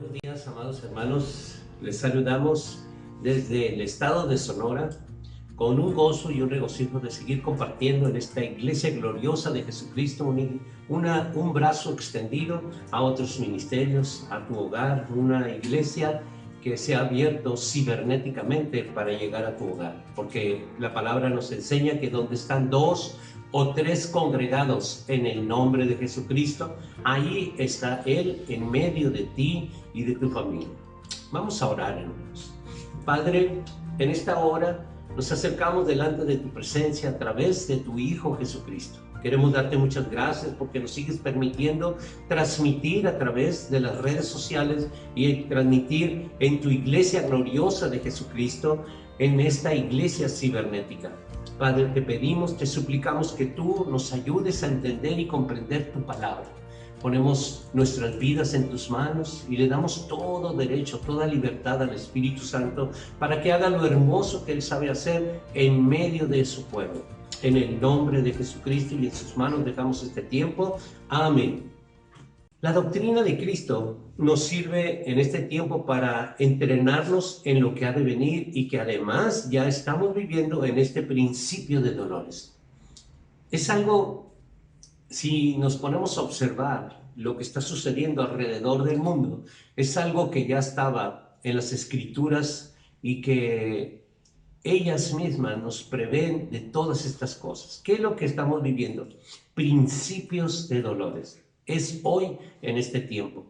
Buenos días, amados hermanos. Les saludamos desde el estado de Sonora con un gozo y un regocijo de seguir compartiendo en esta iglesia gloriosa de Jesucristo un brazo extendido a otros ministerios, a tu hogar, una iglesia que se ha abierto cibernéticamente para llegar a tu hogar, porque la palabra nos enseña que donde están dos o tres congregados en el nombre de Jesucristo, ahí está Él en medio de ti y de tu familia. Vamos a orar, hermanos. Padre, en esta hora nos acercamos delante de tu presencia a través de tu Hijo Jesucristo. Queremos darte muchas gracias porque nos sigues permitiendo transmitir a través de las redes sociales y transmitir en tu iglesia gloriosa de Jesucristo, en esta iglesia cibernética. Padre, te pedimos, te suplicamos que tú nos ayudes a entender y comprender tu palabra. Ponemos nuestras vidas en tus manos y le damos todo derecho, toda libertad al Espíritu Santo para que haga lo hermoso que Él sabe hacer en medio de su pueblo. En el nombre de Jesucristo y en sus manos dejamos este tiempo. Amén. La doctrina de Cristo nos sirve en este tiempo para entrenarnos en lo que ha de venir y que además ya estamos viviendo en este principio de dolores. Es algo, si nos ponemos a observar lo que está sucediendo alrededor del mundo, es algo que ya estaba en las Escrituras y que ellas mismas nos prevén de todas estas cosas. ¿Qué es lo que estamos viviendo? Principios de dolores. Es hoy en este tiempo.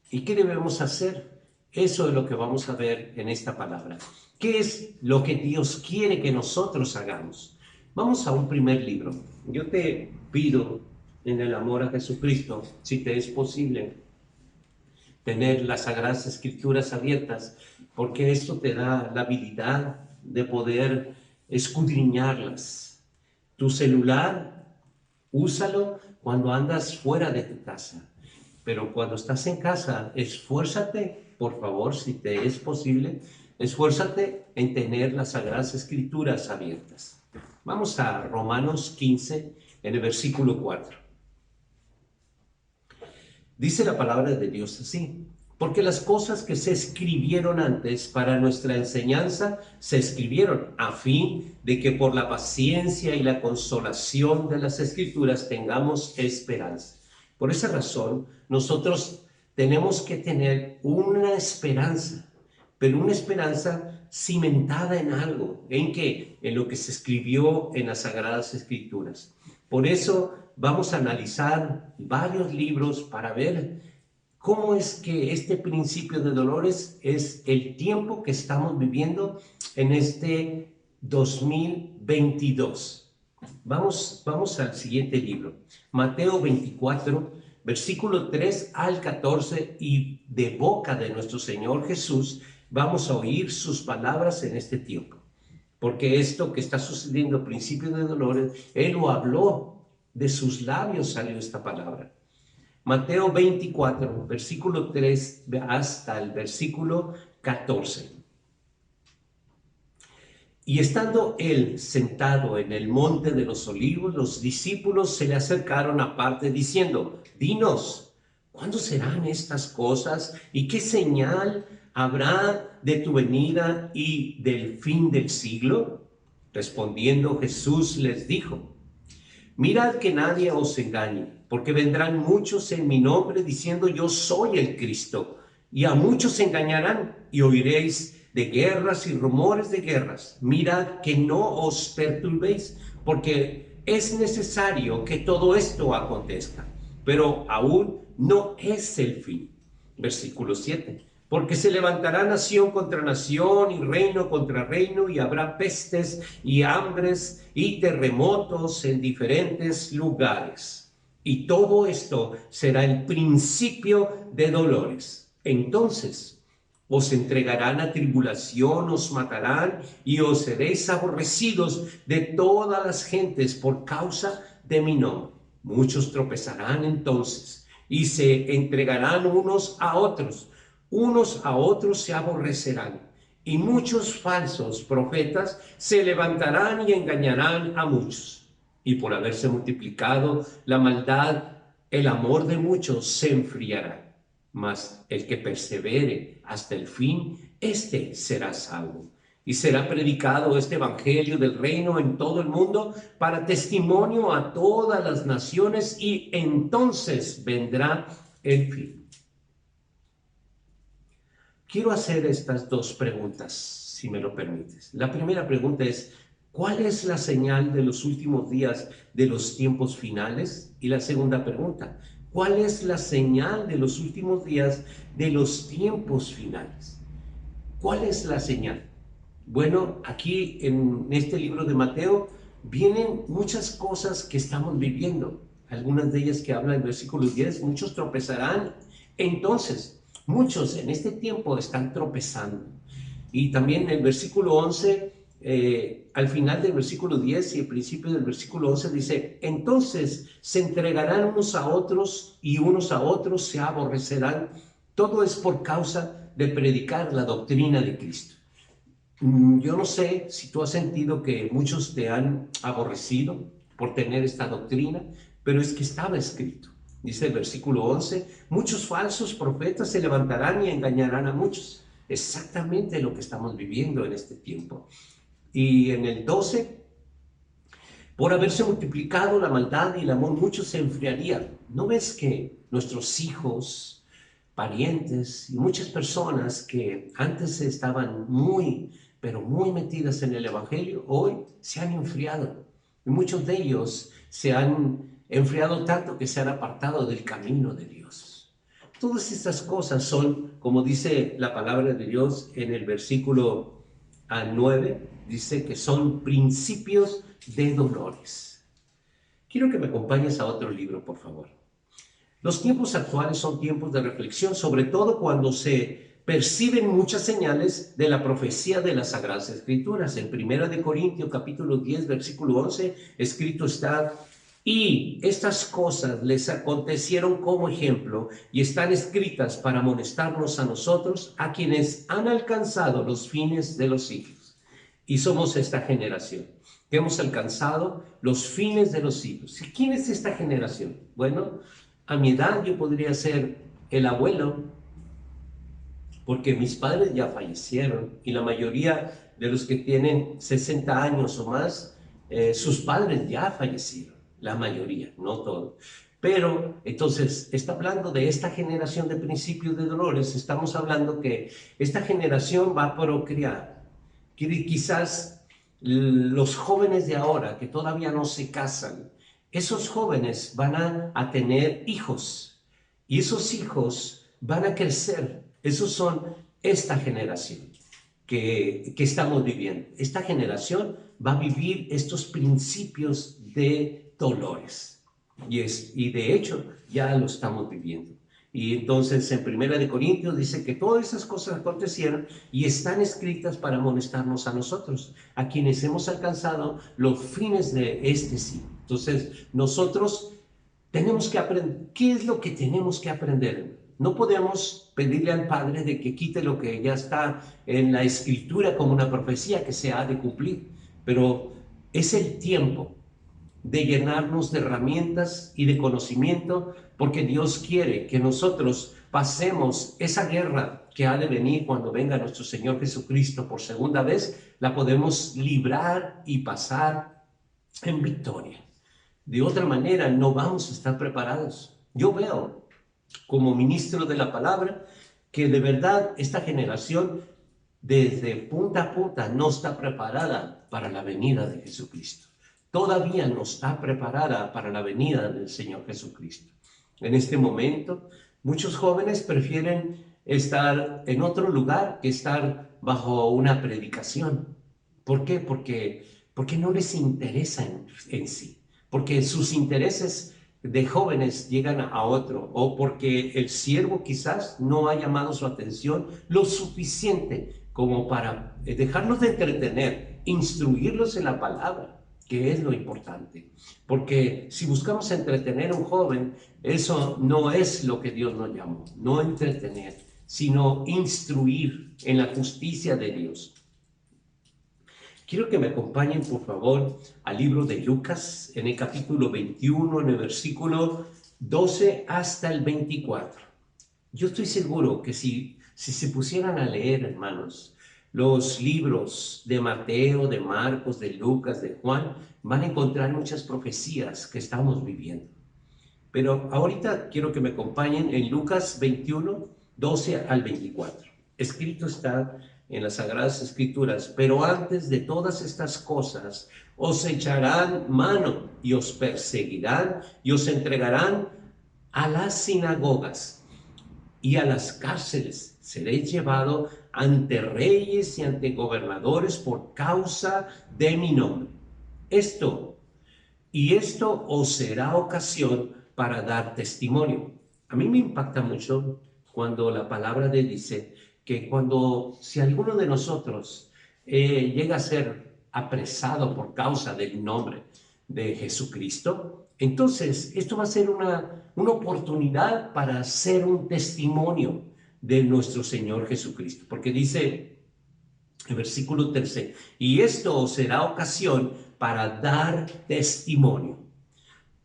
¿Y qué debemos hacer? Eso es lo que vamos a ver en esta palabra. ¿Qué es lo que Dios quiere que nosotros hagamos? Vamos a un primer libro. Yo te pido en el amor a Jesucristo, si te es posible, tener las Sagradas Escrituras abiertas, porque esto te da la habilidad de poder escudriñarlas. Tu celular, úsalo cuando andas fuera de tu casa, pero cuando estás en casa, esfuérzate, por favor, si te es posible, esfuérzate en tener las Sagradas Escrituras abiertas. Vamos a Romanos 15, en el versículo 4. Dice la palabra de Dios así: porque las cosas que se escribieron antes para nuestra enseñanza se escribieron a fin de que por la paciencia y la consolación de las Escrituras tengamos esperanza. Por esa razón, nosotros tenemos que tener una esperanza, pero una esperanza cimentada en algo. ¿En qué? En lo que se escribió en las Sagradas Escrituras. Por eso vamos a analizar varios libros para ver cómo es que este principio de dolores es el tiempo que estamos viviendo en este 2022. Vamos al siguiente libro, Mateo 24, versículo 3 al 14, y de boca de nuestro Señor Jesús vamos a oír sus palabras en este tiempo. Porque esto que está sucediendo, principio de dolores, Él lo habló, de sus labios salió esta palabra. Mateo 24, versículo 3 hasta el versículo 14. Y estando él sentado en el monte de los olivos, los discípulos se le acercaron aparte diciendo: dinos, ¿cuándo serán estas cosas? ¿Y qué señal habrá de tu venida y del fin del siglo? Respondiendo Jesús les dijo: mirad que nadie os engañe, porque vendrán muchos en mi nombre diciendo: yo soy el Cristo, y a muchos engañarán, y oiréis de guerras y rumores de guerras. Mirad que no os perturbéis, porque es necesario que todo esto acontezca, pero aún no es el fin. Versículo 7. Porque se levantará nación contra nación y reino contra reino, y habrá pestes y hambres y terremotos en diferentes lugares. Y todo esto será el principio de dolores. Entonces os entregarán a tribulación, os matarán y os seréis aborrecidos de todas las gentes por causa de mi nombre. Muchos tropezarán entonces y se entregarán unos a otros se aborrecerán, y muchos falsos profetas se levantarán y engañarán a muchos. Y por haberse multiplicado la maldad, el amor de muchos se enfriará. mas el que persevere hasta el fin, éste será salvo. Y será predicado este evangelio del reino en todo el mundo para testimonio a todas las naciones, y entonces vendrá el fin. Quiero hacer estas dos preguntas, si me lo permites. La primera pregunta es, ¿cuál es la señal de los últimos días de los tiempos finales? Y la segunda pregunta, ¿cuál es la señal de los últimos días de los tiempos finales? ¿Cuál es la señal? Bueno, aquí en este libro de Mateo vienen muchas cosas que estamos viviendo. Algunas de ellas que habla el versículo 10, muchos tropezarán. Entonces, muchos en este tiempo están tropezando. Y también el versículo 11, al final del versículo 10 y al principio del versículo 11 dice, entonces se entregarán unos a otros y unos a otros se aborrecerán. Todo es por causa de predicar la doctrina de Cristo. Yo no sé si tú has sentido que muchos te han aborrecido por tener esta doctrina, pero es que estaba escrito. Dice el versículo 11, muchos falsos profetas se levantarán y engañarán a muchos. Exactamente lo que estamos viviendo en este tiempo. Y en el 12, por haberse multiplicado la maldad y el amor, muchos se enfriarían. ¿No ves que nuestros hijos, parientes y muchas personas que antes estaban pero muy metidas en el Evangelio, hoy se han enfriado? Y muchos de ellos se han enfriado tanto que se han apartado del camino de Dios. Todas estas cosas son, como dice la palabra de Dios en el versículo 9, dice que son principios de dolores. Quiero que me acompañes a otro libro, por favor. Los tiempos actuales son tiempos de reflexión, sobre todo cuando se perciben muchas señales de la profecía de las Sagradas Escrituras. En 1 Corintios capítulo 10, versículo 11, escrito está, y estas cosas les acontecieron como ejemplo y están escritas para amonestarnos a nosotros, a quienes han alcanzado los fines de los siglos. Y somos esta generación que hemos alcanzado los fines de los siglos. ¿Quién es esta generación? Bueno, a mi edad yo podría ser el abuelo, porque mis padres ya fallecieron y la mayoría de los que tienen 60 años o más, sus padres ya fallecieron, la mayoría, no todos. Pero entonces está hablando de esta generación de principios de dolores, estamos hablando que esta generación va a procrear. Quizás los jóvenes de ahora que todavía no se casan, esos jóvenes van a tener hijos y esos hijos van a crecer. Esos son esta generación que estamos viviendo. Esta generación va a vivir estos principios de dolores y de hecho ya lo estamos viviendo. Y entonces en 1 Corintios dice que todas esas cosas acontecieron y están escritas para amonestarnos a nosotros, a quienes hemos alcanzado los fines de este siglo. Entonces nosotros tenemos que aprender. ¿Qué es lo que tenemos que aprender? No podemos pedirle al Padre de que quite lo que ya está en la Escritura como una profecía que se ha de cumplir, pero es el tiempo de llenarnos de herramientas y de conocimiento, porque Dios quiere que nosotros pasemos esa guerra que ha de venir cuando venga nuestro Señor Jesucristo por segunda vez, la podemos librar y pasar en victoria. De otra manera, no vamos a estar preparados. Yo veo, como ministro de la palabra, que de verdad esta generación, desde punta a punta, no está preparada para la venida de Jesucristo. Todavía no está preparada para la venida del Señor Jesucristo. En este momento, muchos jóvenes prefieren estar en otro lugar que estar bajo una predicación. ¿Por qué? Porque no les interesa en sí. Porque sus intereses de jóvenes llegan a otro, o porque el siervo quizás no ha llamado su atención lo suficiente como para dejarlos de entretener, instruirlos en la palabra, que es lo importante. Porque si buscamos entretener a un joven, eso no es lo que Dios nos llamó, no entretener, sino instruir en la justicia de Dios. Quiero que me acompañen, por favor, al libro de Lucas, en el capítulo 21, en el versículo 12 hasta el 24. Yo estoy seguro que si se pusieran a leer, hermanos, los libros de Mateo, de Marcos, de Lucas, de Juan, van a encontrar muchas profecías que estamos viviendo. Pero ahorita quiero que me acompañen en Lucas 21, 12 al 24. Escrito está en las Sagradas Escrituras: pero antes de todas estas cosas os echarán mano y os perseguirán y os entregarán a las sinagogas y a las cárceles. Seréis llevado ante reyes y ante gobernadores por causa de mi nombre. Esto os será ocasión para dar testimonio. A mí me impacta mucho cuando la palabra de dice que si alguno de nosotros llega a ser apresado por causa del nombre de Jesucristo, entonces esto va a ser una oportunidad para hacer un testimonio de nuestro Señor Jesucristo, porque dice el versículo 13: y esto os será ocasión para dar testimonio.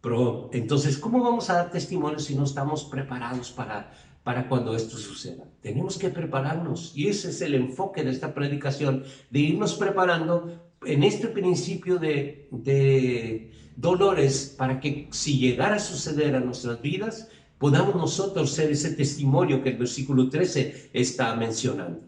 Pero entonces, ¿cómo vamos a dar testimonio si no estamos preparados para cuando esto suceda? Tenemos que prepararnos, y ese es el enfoque de esta predicación, de irnos preparando en este principio de dolores, para que si llegara a suceder a nuestras vidas, podamos nosotros ser ese testimonio que el versículo 13 está mencionando.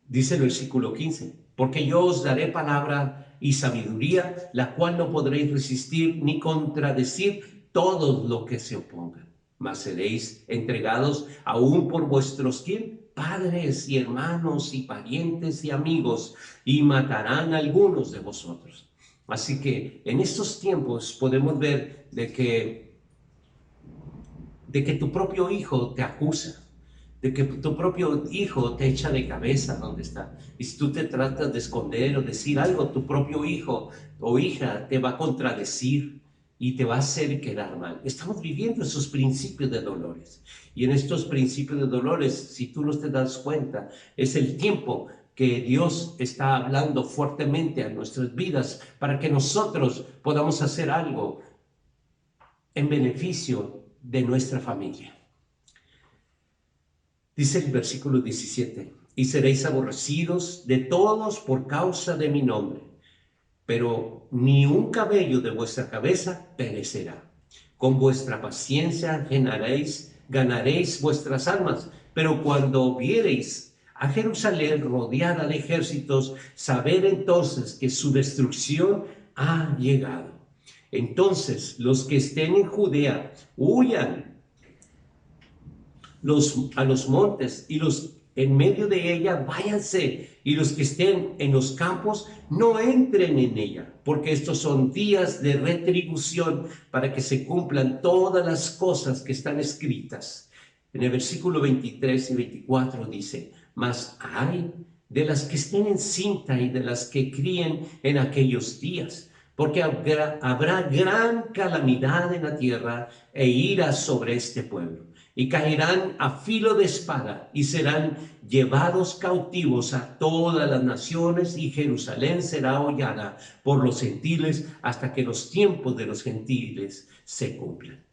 Dice el versículo 15: porque yo os daré palabra y sabiduría, la cual no podréis resistir ni contradecir todos los que se opongan. Mas seréis entregados aún por vuestros, ¿quién? Padres y hermanos y parientes y amigos, y matarán a algunos de vosotros. Así que en estos tiempos podemos ver de que tu propio hijo te acusa, de que tu propio hijo te echa de cabeza donde está. Y si tú te tratas de esconder o decir algo, tu propio hijo o hija te va a contradecir y te va a hacer quedar mal. Estamos viviendo esos principios de dolores. Y en estos principios de dolores, si tú no te das cuenta, es el tiempo que Dios está hablando fuertemente a nuestras vidas para que nosotros podamos hacer algo en beneficio de nuestra familia. Dice el versículo 17: y seréis aborrecidos de todos por causa de mi nombre, pero ni un cabello de vuestra cabeza perecerá. Con vuestra paciencia ganaréis vuestras almas. Pero cuando viereis a Jerusalén rodeada de ejércitos, sabed entonces que su destrucción ha llegado. Entonces los que estén en Judea huyan a los montes, y los en medio de ella váyanse, y los que estén en los campos no entren en ella, porque estos son días de retribución, para que se cumplan todas las cosas que están escritas. En el versículo 23 y 24 dice: mas ay de las que estén encinta y de las que críen en aquellos días, porque habrá gran calamidad en la tierra e ira sobre este pueblo. Y caerán a filo de espada y serán llevados cautivos a todas las naciones, y Jerusalén será hollada por los gentiles hasta que los tiempos de los gentiles se cumplan.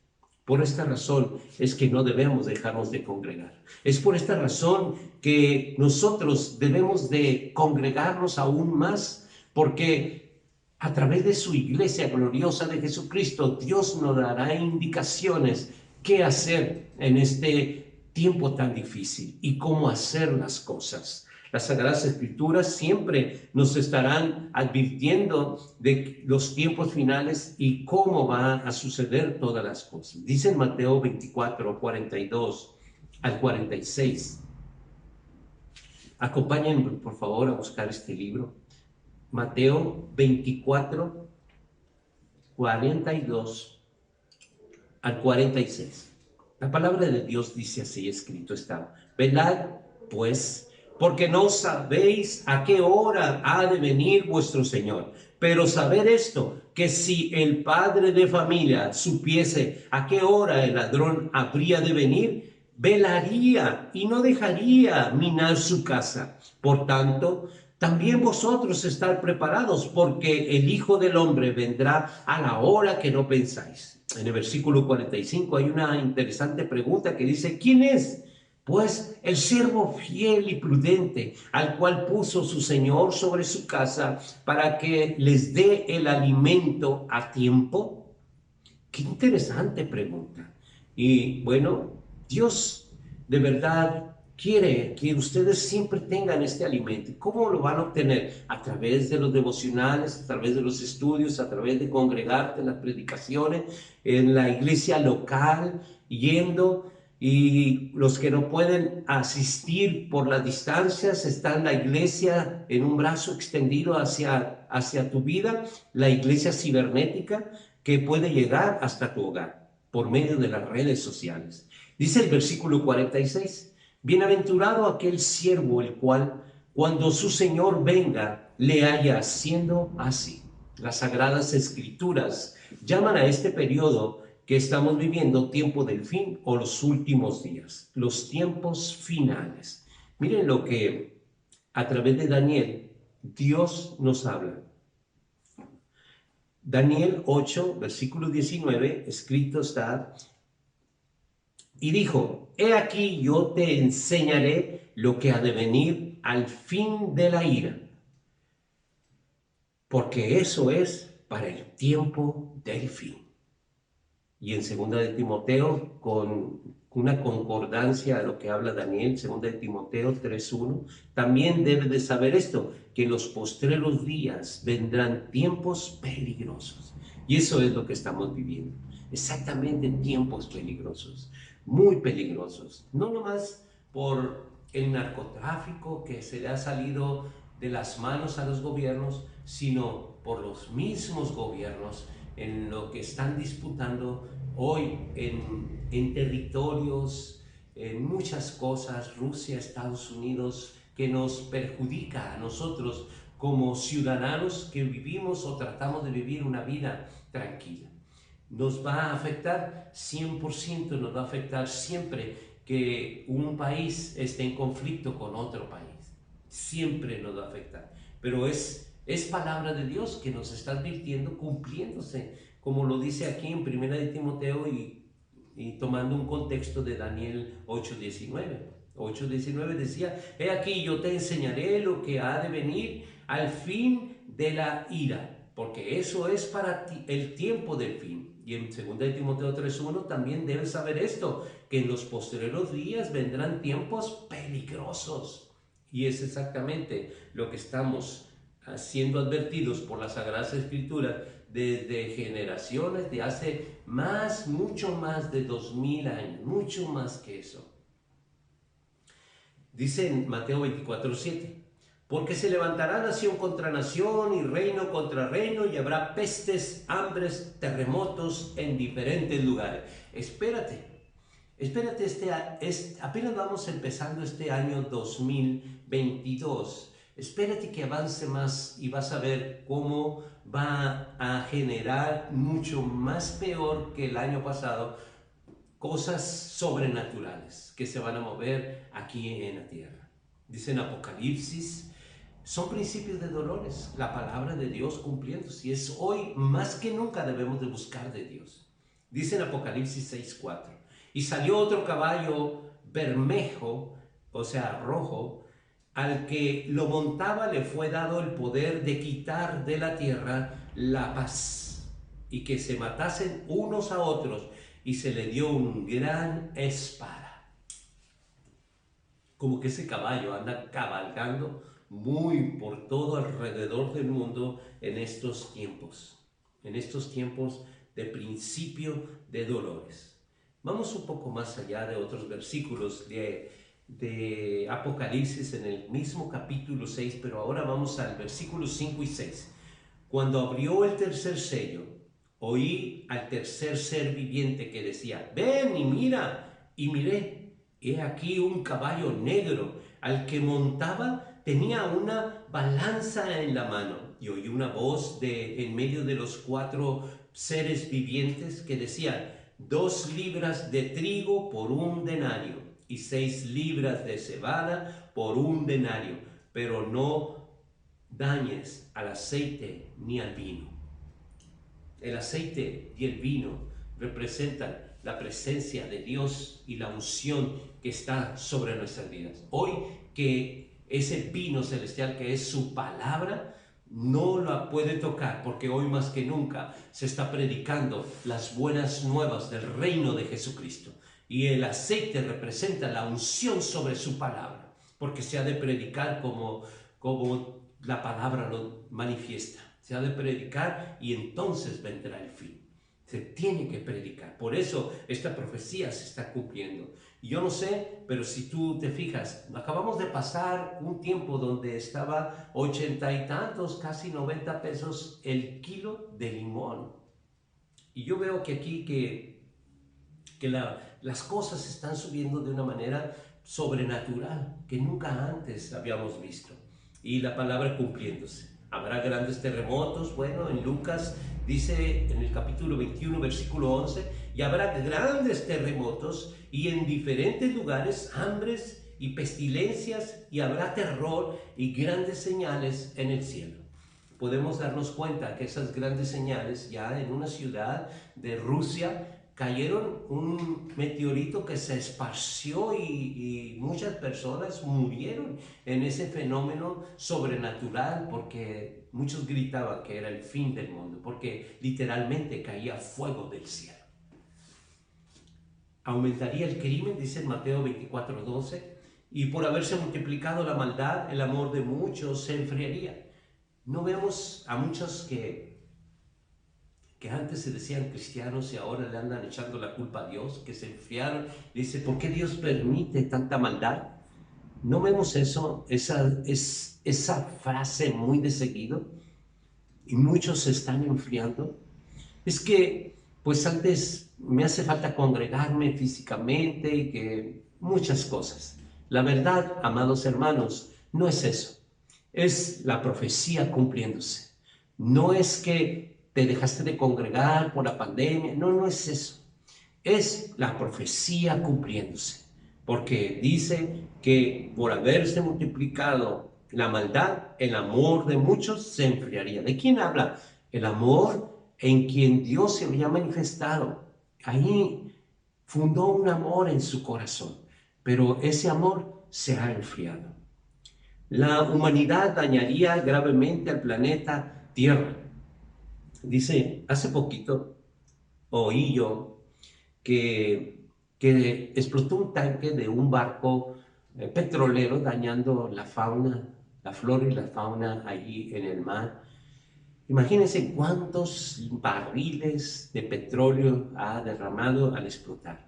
Por esta razón es que no debemos dejarnos de congregar. Es por esta razón que nosotros debemos de congregarnos aún más, porque a través de su iglesia gloriosa de Jesucristo, Dios nos dará indicaciones qué hacer en este tiempo tan difícil y cómo hacer las cosas. Las Sagradas Escrituras siempre nos estarán advirtiendo de los tiempos finales y cómo van a suceder todas las cosas. Dice en Mateo 24, 42 al 46. Acompáñenme, por favor, a buscar este libro. Mateo 24, 42 al 46. La palabra de Dios dice así, escrito está: velad pues, porque no sabéis a qué hora ha de venir vuestro Señor. Pero sabed esto, que si el padre de familia supiese a qué hora el ladrón habría de venir, velaría y no dejaría minar su casa. Por tanto, también vosotros estar preparados, porque el Hijo del Hombre vendrá a la hora que no pensáis. En el versículo 45 hay una interesante pregunta que dice, ¿quién es? Pues el siervo fiel y prudente, al cual puso su Señor sobre su casa para que les dé el alimento a tiempo. Qué interesante pregunta. Y bueno, Dios de verdad quiere que ustedes siempre tengan este alimento. ¿Cómo lo van a obtener? A través de los devocionales, a través de los estudios, a través de congregarte en las predicaciones, en la iglesia local, yendo. Y los que no pueden asistir por las distancias, está en la iglesia en un brazo extendido hacia tu vida, la iglesia cibernética que puede llegar hasta tu hogar por medio de las redes sociales. Dice el versículo 46, bienaventurado aquel siervo el cual cuando su Señor venga le haya haciendo así. Las sagradas escrituras llaman a este periodo que estamos viviendo tiempo del fin o los últimos días, los tiempos finales. Miren lo que a través de Daniel Dios nos habla. Daniel 8, versículo 19, escrito está, y dijo, he aquí yo te enseñaré lo que ha de venir al fin de la ira, porque eso es para el tiempo del fin. Y en segunda de Timoteo, con una concordancia a lo que habla Daniel, segunda de Timoteo 3:1, también debe de saber esto, que en los postreros días vendrán tiempos peligrosos. Y eso es lo que estamos viviendo, exactamente tiempos peligrosos, muy peligrosos, no nomás por el narcotráfico que se le ha salido de las manos a los gobiernos, sino por los mismos gobiernos en lo que están disputando hoy en territorios, en muchas cosas, Rusia, Estados Unidos, que nos perjudica a nosotros como ciudadanos que vivimos o tratamos de vivir una vida tranquila. Nos va a afectar 100%, nos va a afectar siempre que un país esté en conflicto con otro país. Siempre nos va a afectar. Pero es palabra de Dios que nos está advirtiendo, cumpliéndose, como lo dice aquí en Primera de Timoteo y tomando un contexto de Daniel 8:19. 8:19 decía, he aquí yo te enseñaré lo que ha de venir al fin de la ira, porque eso es para ti el tiempo del fin. Y en 2 de Timoteo 3:1 también debes saber esto, que en los posteriores días vendrán tiempos peligrosos. Y es exactamente lo que estamos siendo advertidos por las Sagradas Escrituras desde generaciones de hace mucho más de 2000 años, mucho más que eso. Dice en Mateo 24:7, porque se levantará nación contra nación y reino contra reino y habrá pestes, hambres, terremotos en diferentes lugares. Espérate, apenas vamos empezando este año 2022. Espérate que avance más y vas a ver cómo va a generar mucho más peor que el año pasado cosas sobrenaturales que se van a mover aquí en la tierra. Dice en Apocalipsis, son principios de dolores, la palabra de Dios cumpliéndose. Y es hoy más que nunca debemos de buscar de Dios. Dice en Apocalipsis 6:4, y salió otro caballo bermejo, o sea, rojo, al que lo montaba le fue dado el poder de quitar de la tierra la paz y que se matasen unos a otros, y se le dio un gran espada. Como que ese caballo anda cabalgando muy por todo alrededor del mundo en estos tiempos de principio de dolores. Vamos un poco más allá de otros versículos de Apocalipsis en el mismo capítulo 6, pero ahora vamos al versículo 5 y 6. Cuando abrió el tercer sello, oí al tercer ser viviente que decía, ven y mira, y miré, he aquí un caballo negro, al que montaba tenía una balanza en la mano, y oí una voz en medio de los cuatro seres vivientes que decían, 2 libras de trigo por 1 denario, y 6 libras de cebada por 1 denario, pero no dañes al aceite ni al vino. El aceite y el vino representan la presencia de Dios y la unción que está sobre nuestras vidas. Hoy que ese vino celestial que es su palabra, no la puede tocar, porque hoy más que nunca se está predicando las buenas nuevas del reino de Jesucristo. Y el aceite representa la unción sobre su palabra, porque se ha de predicar como la palabra lo manifiesta. Se ha de predicar y entonces vendrá el fin. Se tiene que predicar. Por eso esta profecía se está cumpliendo. Y yo no sé, pero si tú te fijas, acabamos de pasar un tiempo donde estaba 80 y tantos, casi 90 pesos el kilo de limón. Y yo veo que aquí las cosas están subiendo de una manera sobrenatural que nunca antes habíamos visto. Y la palabra cumpliéndose. Habrá grandes terremotos. Bueno, en Lucas dice en el capítulo 21, versículo 11, y habrá grandes terremotos y en diferentes lugares hambres y pestilencias, y habrá terror y grandes señales en el cielo. Podemos darnos cuenta que esas grandes señales ya en una ciudad de Rusia cayeron un meteorito que se esparció y muchas personas murieron en ese fenómeno sobrenatural, porque muchos gritaban que era el fin del mundo, porque literalmente caía fuego del cielo. Aumentaría el crimen, dice en Mateo 24:12, y por haberse multiplicado la maldad, el amor de muchos se enfriaría. No vemos a muchos que antes se decían cristianos y ahora le andan echando la culpa a Dios, que se enfriaron. Dice, ¿por qué Dios permite tanta maldad? ¿No vemos eso? Esa frase muy de seguido. Y muchos se están enfriando. Es que, pues antes me hace falta congregarme físicamente y que muchas cosas. La verdad, amados hermanos, no es eso. Es la profecía cumpliéndose. No es que te dejaste de congregar por la pandemia. No, no es eso. Es la profecía cumpliéndose. Porque dice que por haberse multiplicado la maldad, el amor de muchos se enfriaría. ¿De quién habla? El amor en quien Dios se había manifestado. Ahí fundó un amor en su corazón. Pero ese amor se ha enfriado. La humanidad dañaría gravemente al planeta Tierra. Dice, hace poquito oí yo que explotó un tanque de un barco petrolero dañando la fauna, la flora y la fauna allí en el mar. Imagínense cuántos barriles de petróleo ha derramado al explotar.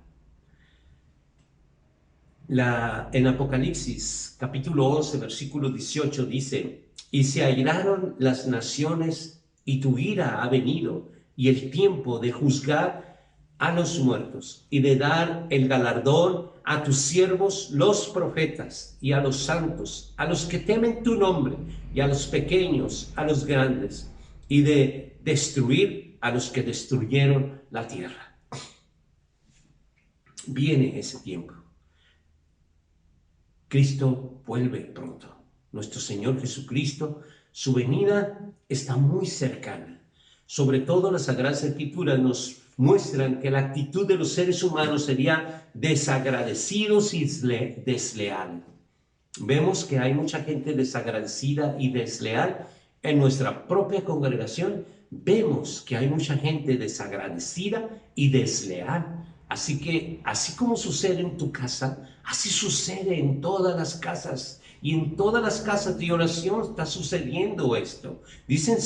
En Apocalipsis, capítulo 11, versículo 18, dice, y se airaron las naciones y tu ira ha venido, y el tiempo de juzgar a los muertos y de dar el galardón a tus siervos los profetas y a los santos, a los que temen tu nombre, y a los pequeños, a los grandes, y de destruir a los que destruyeron la tierra. Viene ese tiempo. Cristo vuelve pronto. Nuestro Señor Jesucristo, su venida está muy cercana. Sobre todo las Sagradas Escrituras nos muestran que la actitud de los seres humanos sería desagradecidos y desleal. Vemos que hay mucha gente desagradecida y desleal en nuestra propia congregación. Vemos que hay mucha gente desagradecida y desleal. Así que, así como sucede en tu casa, así sucede en todas las casas. Y en todas las casas de oración está sucediendo esto. Dicen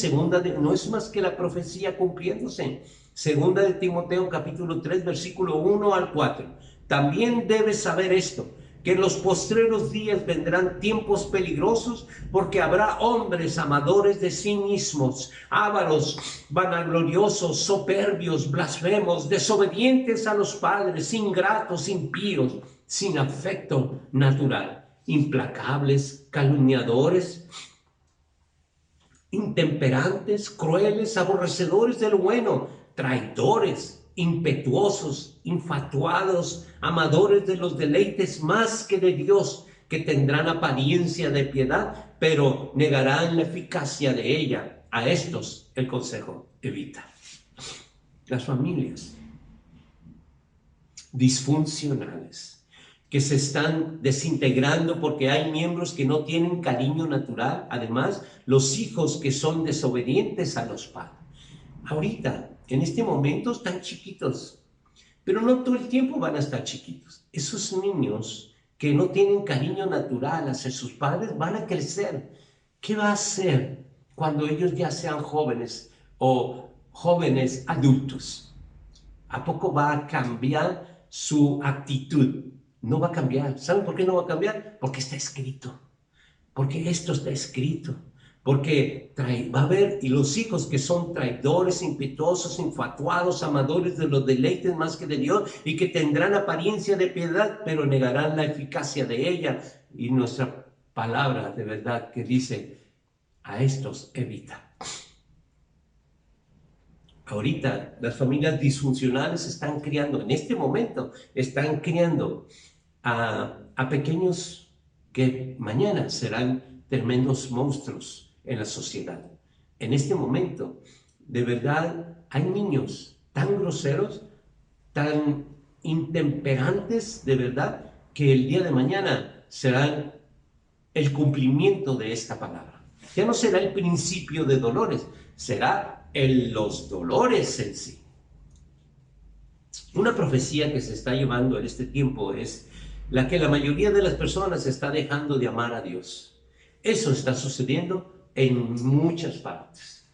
no es más que la profecía cumpliéndose. Segunda de Timoteo capítulo 3, versículo 1 al 4. También debes saber esto, que en los postreros días vendrán tiempos peligrosos, porque habrá hombres amadores de sí mismos, ávaros, vanagloriosos, soberbios, blasfemos, desobedientes a los padres, ingratos, impíos, sin afecto natural, implacables, calumniadores, intemperantes, crueles, aborrecedores de lo bueno, traidores, impetuosos, infatuados, amadores de los deleites más que de Dios, que tendrán apariencia de piedad, pero negarán la eficacia de ella. A estos el consejo evita. Las familias disfuncionales, que se están desintegrando porque hay miembros que no tienen cariño natural. Además, los hijos que son desobedientes a los padres. Ahorita, en este momento, están chiquitos, pero no todo el tiempo van a estar chiquitos. Esos niños que no tienen cariño natural hacia sus padres van a crecer. ¿Qué va a hacer cuando ellos ya sean jóvenes o jóvenes adultos? ¿A poco va a cambiar su actitud? No va a cambiar. ¿Saben por qué no va a cambiar? Porque está escrito. Porque esto está escrito. Porque va a haber, y los hijos que son traidores, impetuosos, infatuados, amadores de los deleites más que de Dios, y que tendrán apariencia de piedad, pero negarán la eficacia de ella. Y nuestra palabra de verdad que dice, a estos evita. Ahorita las familias disfuncionales están criando, en este momento, están criando a pequeños que mañana serán tremendos monstruos en la sociedad. En este momento, de verdad, hay niños tan groseros, tan intemperantes, de verdad, que el día de mañana serán el cumplimiento de esta palabra. Ya no será el principio de dolores, será los dolores en sí. Una profecía que se está llevando en este tiempo es la que la mayoría de las personas está dejando de amar a Dios. Eso está sucediendo en muchas partes.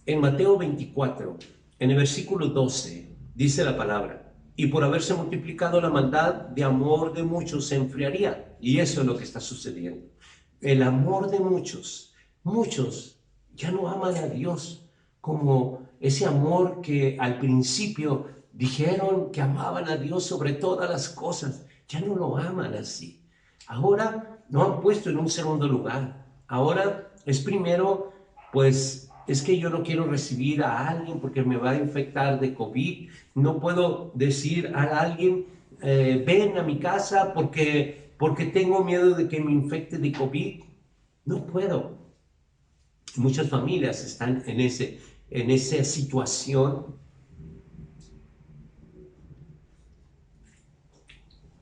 En Mateo 24, en el versículo 12, dice la palabra, y por haberse multiplicado la maldad, de amor de muchos se enfriaría. Y eso es lo que está sucediendo. El amor de muchos ya no aman a Dios como ese amor que al principio dijeron que amaban a Dios sobre todas las cosas. Ya no lo aman así. Ahora lo han puesto en un segundo lugar. Ahora es primero, pues es que yo no quiero recibir a alguien porque me va a infectar de COVID. No puedo decir a alguien, ven a mi casa porque tengo miedo de que me infecte de COVID. No puedo. Muchas familias están en esa situación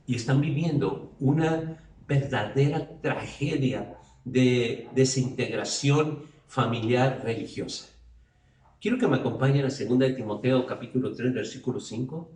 y están viviendo una verdadera tragedia de desintegración familiar religiosa. Quiero que me acompañen a 2 de Timoteo capítulo 3 versículo 5.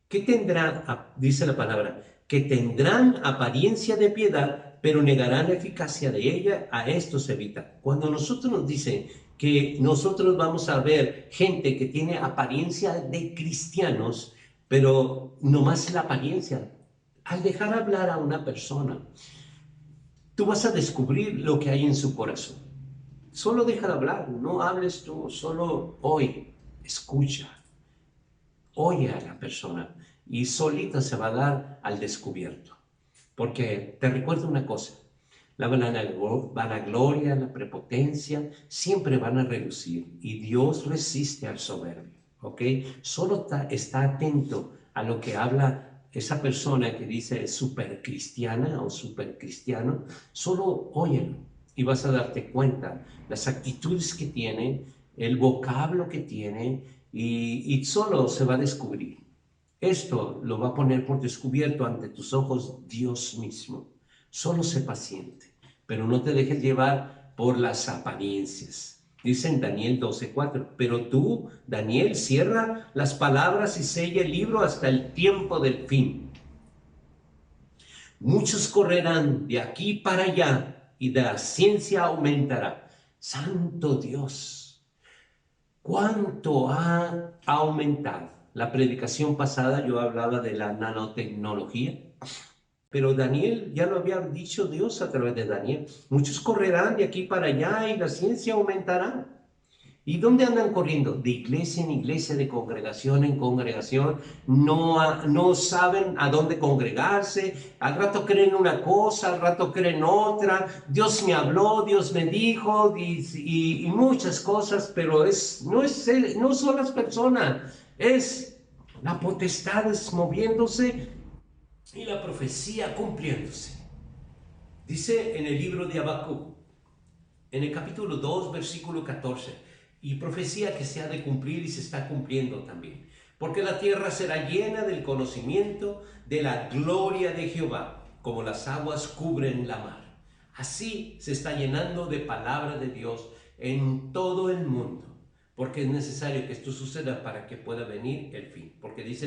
¿Qué tendrá, dice la palabra, que tendrán apariencia de piedad, pero negarán la eficacia de ella? A esto se evita. Cuando nosotros nos dicen que nosotros vamos a ver gente que tiene apariencia de cristianos, pero nomás la apariencia, al dejar hablar a una persona, tú vas a descubrir lo que hay en su corazón. Solo deja de hablar, no hables tú, solo oye, escucha. Oye a la persona y solita se va a dar al descubierto. Porque te recuerdo una cosa, la vanagloria, la prepotencia siempre van a reducir y Dios resiste al soberbio, ¿ok? Solo está atento a lo que habla esa persona que dice súper cristiana o súper cristiano, solo óyelo y vas a darte cuenta las actitudes que tiene, el vocablo que tiene y solo se va a descubrir. Esto lo va a poner por descubierto ante tus ojos Dios mismo. Solo sé paciente, pero no te dejes llevar por las apariencias. Dice en Daniel 12:4, pero tú, Daniel, cierra las palabras y sella el libro hasta el tiempo del fin. Muchos correrán de aquí para allá y de la ciencia aumentará. Santo Dios, ¿cuánto ha aumentado? La predicación pasada yo hablaba de la nanotecnología, pero Daniel ya lo había dicho Dios a través de Daniel. Muchos correrán de aquí para allá y la ciencia aumentará. ¿Y dónde andan corriendo? De iglesia en iglesia, de congregación en congregación. No saben a dónde congregarse. Al rato creen una cosa, al rato creen otra. Dios me habló, Dios me dijo y muchas cosas, pero no son las personas, es la potestad moviéndose y la profecía cumpliéndose. Dice en el libro de Habacuc, en el capítulo 2, versículo 14, y profecía que se ha de cumplir y se está cumpliendo también. Porque la tierra será llena del conocimiento de la gloria de Jehová, como las aguas cubren la mar. Así se está llenando de palabra de Dios en todo el mundo, porque es necesario que esto suceda para que pueda venir el fin. Porque dice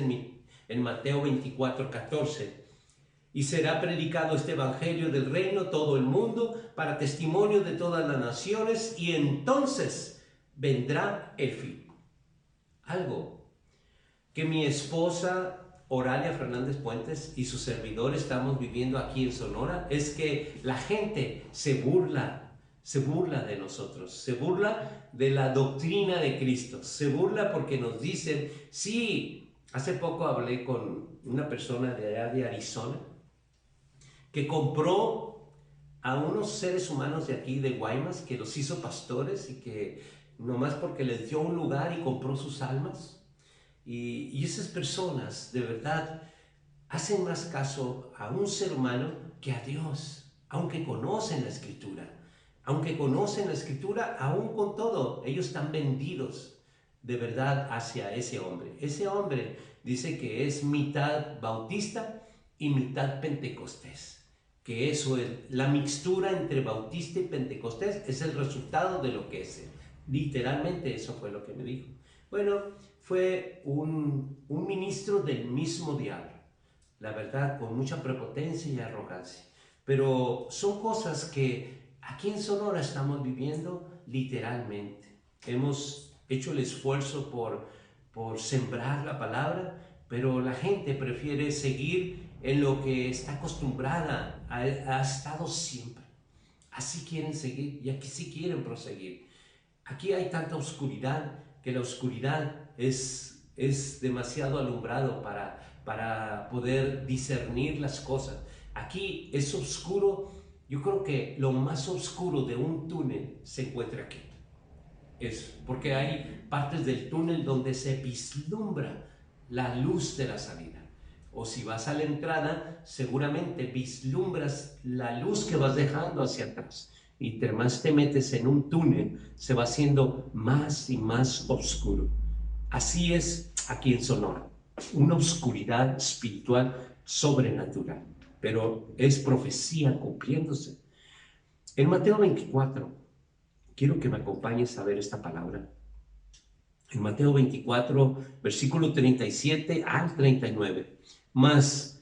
en Mateo 24:14, y será predicado este evangelio del reino todo el mundo para testimonio de todas las naciones, y entonces vendrá el fin. Algo que mi esposa Oralia Fernández Puentes y su servidor estamos viviendo aquí en Sonora es que la gente se burla de nosotros, se burla de la doctrina de Cristo, se burla porque nos dicen, sí, hace poco hablé con una persona de allá de Arizona que compró a unos seres humanos de aquí de Guaymas, que los hizo pastores y que nomás porque les dio un lugar y compró sus almas. Y esas personas de verdad hacen más caso a un ser humano que a Dios, aunque conocen la Escritura. Aunque conocen la Escritura, aún con todo, ellos están vendidos de verdad hacia ese hombre. Ese hombre dice que es mitad bautista y mitad pentecostés. Que eso es, la mixtura entre bautista y pentecostés es el resultado de lo que es él. Literalmente eso fue lo que me dijo. Bueno, fue un ministro del mismo diablo, la verdad, con mucha prepotencia y arrogancia. Pero son cosas que aquí en Sonora estamos viviendo literalmente. Hemos hecho el esfuerzo por sembrar la palabra, pero la gente prefiere seguir en lo que está acostumbrada, ha estado siempre. Así quieren seguir y aquí sí quieren proseguir. Aquí hay tanta oscuridad que la oscuridad es demasiado alumbrado para poder discernir las cosas. Aquí es oscuro. Yo creo que lo más oscuro de un túnel se encuentra aquí. Es porque hay partes del túnel donde se vislumbra la luz de la salida. O si vas a la entrada, seguramente vislumbras la luz que vas dejando hacia atrás. Y entre más te metes en un túnel, se va haciendo más y más oscuro. Así es aquí en Sonora, una oscuridad espiritual sobrenatural, pero es profecía cumpliéndose. En Mateo 24, quiero que me acompañes a ver esta palabra. En Mateo 24, versículo 37 al 39. Mas,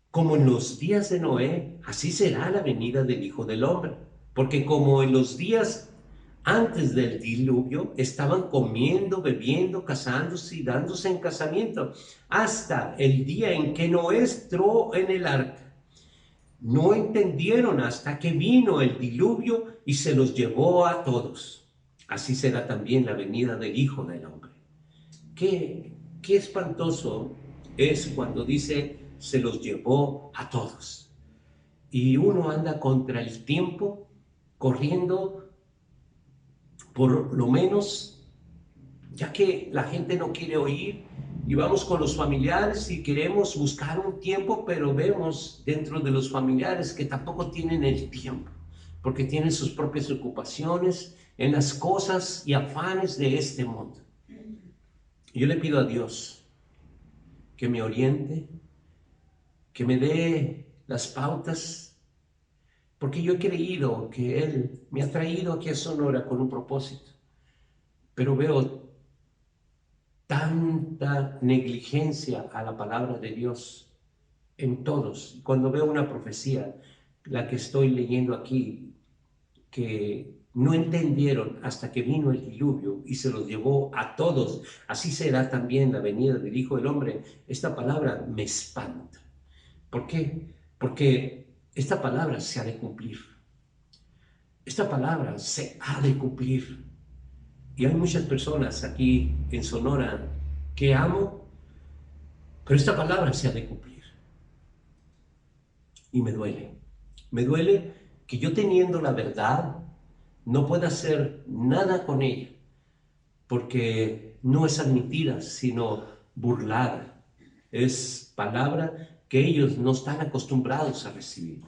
como en los días de Noé, así será la venida del Hijo del Hombre. Porque como en los días antes del diluvio, estaban comiendo, bebiendo, casándose y dándose en casamiento, hasta el día en que Noé entró en el arca. No entendieron hasta que vino el diluvio y se los llevó a todos. Así será también la venida del Hijo del Hombre. Qué espantoso es cuando dice se los llevó a todos. Y uno anda contra el tiempo, corriendo, por lo menos, ya que la gente no quiere oír, y vamos con los familiares y queremos buscar un tiempo, pero vemos dentro de los familiares que tampoco tienen el tiempo, porque tienen sus propias ocupaciones en las cosas y afanes de este mundo. Yo le pido a Dios que me oriente, que me dé las pautas, porque yo he creído que Él me ha traído aquí a Sonora con un propósito, pero veo tanta negligencia a la palabra de Dios en todos. Cuando veo una profecía, la que estoy leyendo aquí, que no entendieron hasta que vino el diluvio y se los llevó a todos, así será también la venida del Hijo del Hombre. Esta palabra me espanta. ¿Por qué? Porque esta palabra se ha de cumplir. Esta palabra se ha de cumplir. Y hay muchas personas aquí en Sonora que amo, pero esta palabra se ha de cumplir. Y me duele. Me duele que yo teniendo la verdad no pueda hacer nada con ella, porque no es admitida, sino burlada. Es palabra que ellos no están acostumbrados a recibir.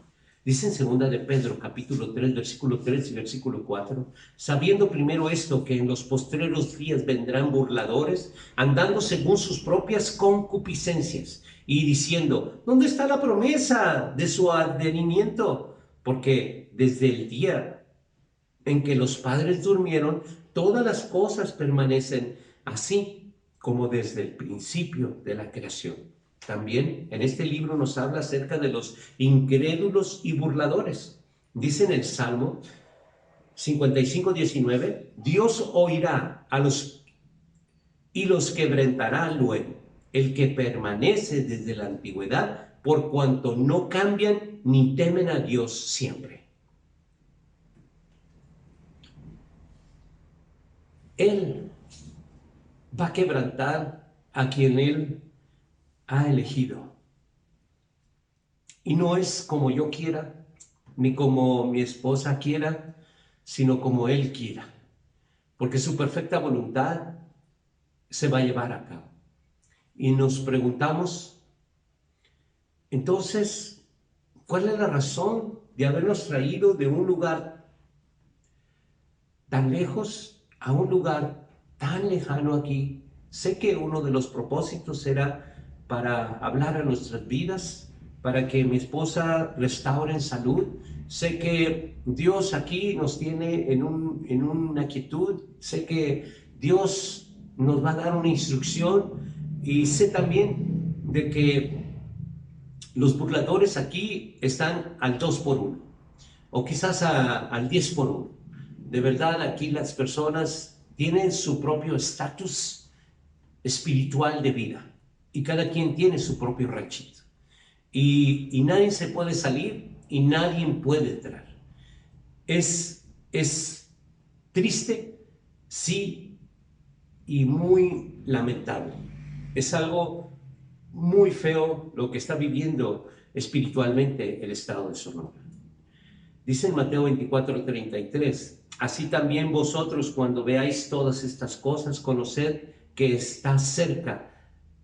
Dice en segunda de Pedro, capítulo 3, versículo 3 y versículo 4, sabiendo primero esto, que en los postreros días vendrán burladores, andando según sus propias concupiscencias, y diciendo, ¿dónde está la promesa de su advenimiento? Porque desde el día en que los padres durmieron, todas las cosas permanecen así como desde el principio de la creación. También en este libro nos habla acerca de los incrédulos y burladores. Dice en el Salmo 55:19, Dios oirá a los y los quebrantará luego, el que permanece desde la antigüedad, por cuanto no cambian ni temen a Dios siempre. Él va a quebrantar a quien Él ha elegido. Y no es como yo quiera, ni como mi esposa quiera, sino como Él quiera. Porque su perfecta voluntad se va a llevar a cabo. Y nos preguntamos, entonces, ¿cuál es la razón de habernos traído de un lugar tan lejos a un lugar tan lejano aquí? Sé que uno de los propósitos era para hablar a nuestras vidas, para que mi esposa restaure en salud. Sé que Dios aquí nos tiene en una quietud. Sé que Dios nos va a dar una instrucción, y sé también de que los burladores aquí están al 2 por 1, o quizás al 10 por 1. De verdad, aquí las personas tienen su propio estatus espiritual de vida, y cada quien tiene su propio ranchito. Y nadie se puede salir y nadie puede entrar. Es triste, sí, y muy lamentable. Es algo muy feo lo que está viviendo espiritualmente el estado de Sonora. Dice en Mateo 24:33, así también vosotros, cuando veáis todas estas cosas, conoced que está cerca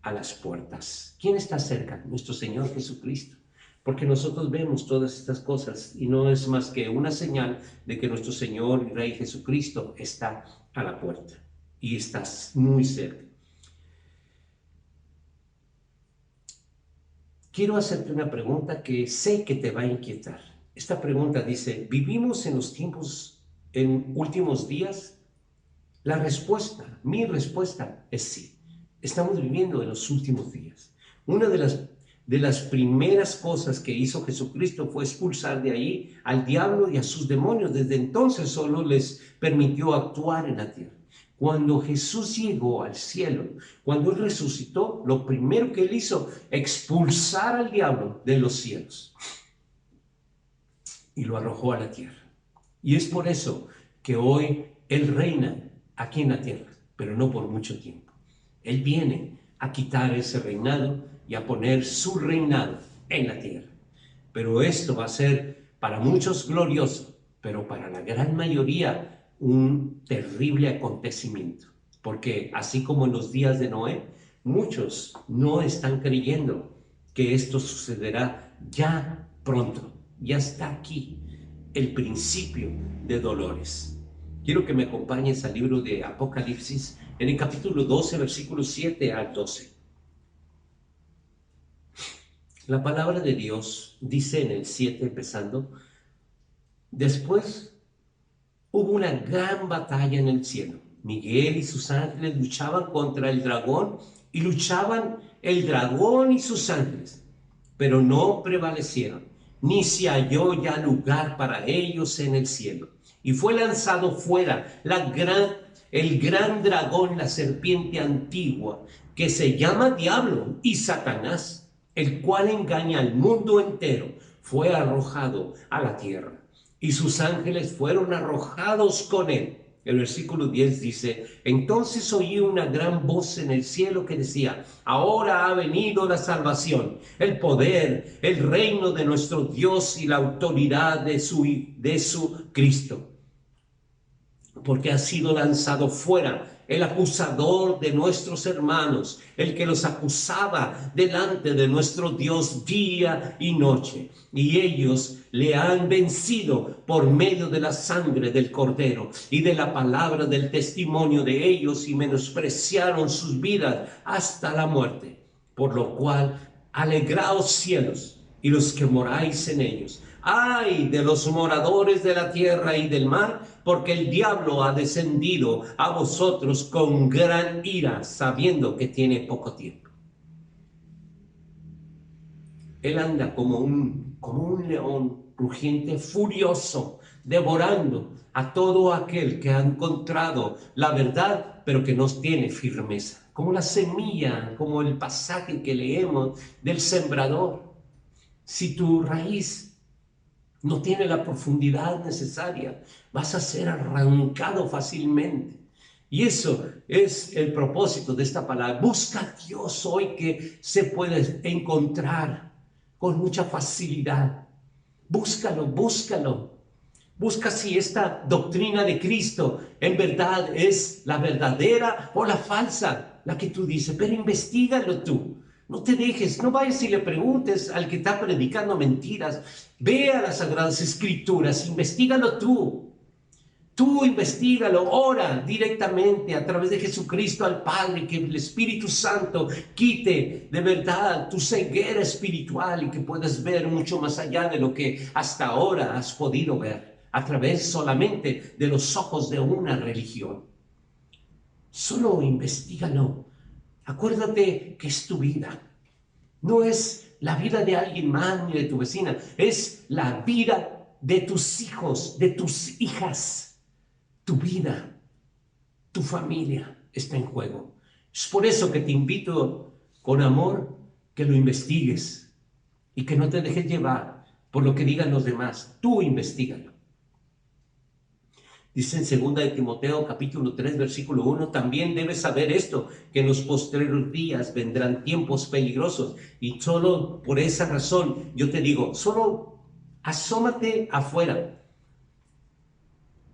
a las puertas. ¿Quién está cerca? Nuestro Señor Jesucristo. Porque nosotros vemos todas estas cosas y no es más que una señal de que nuestro Señor y Rey Jesucristo está a la puerta y está muy cerca. Quiero hacerte una pregunta que sé que te va a inquietar. Esta pregunta dice, ¿vivimos en los tiempos, en últimos días? La respuesta, mi respuesta es sí. Estamos viviendo en los últimos días. Una de las primeras cosas que hizo Jesucristo fue expulsar de ahí al diablo y a sus demonios. Desde entonces solo les permitió actuar en la tierra. Cuando Jesús llegó al cielo, cuando Él resucitó, lo primero que Él hizo, expulsar al diablo de los cielos y lo arrojó a la tierra. Y es por eso que hoy Él reina aquí en la tierra, pero no por mucho tiempo. Él viene a quitar ese reinado y a poner su reinado en la tierra. Pero esto va a ser para muchos glorioso, pero para la gran mayoría un terrible acontecimiento. Porque así como en los días de Noé, muchos no están creyendo que esto sucederá ya pronto. Ya está aquí el principio de dolores. Quiero que me acompañes al libro de Apocalipsis, en el capítulo 12, versículos 7 al 12. La palabra de Dios dice en el 7, empezando, después hubo una gran batalla en el cielo. Miguel y sus ángeles luchaban contra el dragón, y luchaban el dragón y sus ángeles, pero no prevalecieron, ni se halló ya lugar para ellos en el cielo. Y fue lanzado fuera el gran dragón, la serpiente antigua, que se llama Diablo y Satanás, el cual engaña al mundo entero. Fue arrojado a la tierra, y sus ángeles fueron arrojados con él. El versículo 10 dice, entonces oí una gran voz en el cielo que decía, ahora ha venido la salvación, el poder, el reino de nuestro Dios y la autoridad de su Cristo. porque ha sido lanzado fuera el acusador de nuestros hermanos, el que los acusaba delante de nuestro Dios día y noche. Y ellos le han vencido por medio de la sangre del Cordero y de la palabra del testimonio de ellos, y menospreciaron sus vidas hasta la muerte. Por lo cual, alegraos cielos y los que moráis en ellos. ¡Ay de los moradores de la tierra y del mar! Porque el diablo ha descendido a vosotros con gran ira, sabiendo que tiene poco tiempo. Él anda como un león rugiente, furioso, devorando a todo aquel que ha encontrado la verdad, pero que no tiene firmeza. Como la semilla, como el pasaje que leemos del sembrador. Si tu raíz no tiene la profundidad necesaria, vas a ser arrancado fácilmente. Y eso es el propósito de esta palabra. Busca a Dios hoy, que se puede encontrar con mucha facilidad. Búscalo, búscalo. Busca si esta doctrina de Cristo en verdad es la verdadera o la falsa, la que tú dices, pero investígalo tú. No te dejes, no vayas y le preguntes al que está predicando mentiras. Ve a las Sagradas Escrituras, investígalo tú. Tú investígalo, ora directamente a través de Jesucristo al Padre, que el Espíritu Santo quite de verdad tu ceguera espiritual y que puedas ver mucho más allá de lo que hasta ahora has podido ver, a través solamente de los ojos de una religión. Solo investígalo. Acuérdate que es tu vida. No es la vida de alguien más ni de tu vecina. Es la vida de tus hijos, de tus hijas. Tu vida, tu familia está en juego. Es por eso que te invito con amor que lo investigues y que no te dejes llevar por lo que digan los demás. Tú investígalo. Dice en 2 de Timoteo capítulo 3 versículo 1, también debes saber esto, que en los postreros días vendrán tiempos peligrosos. Y solo por esa razón yo te digo, solo asómate afuera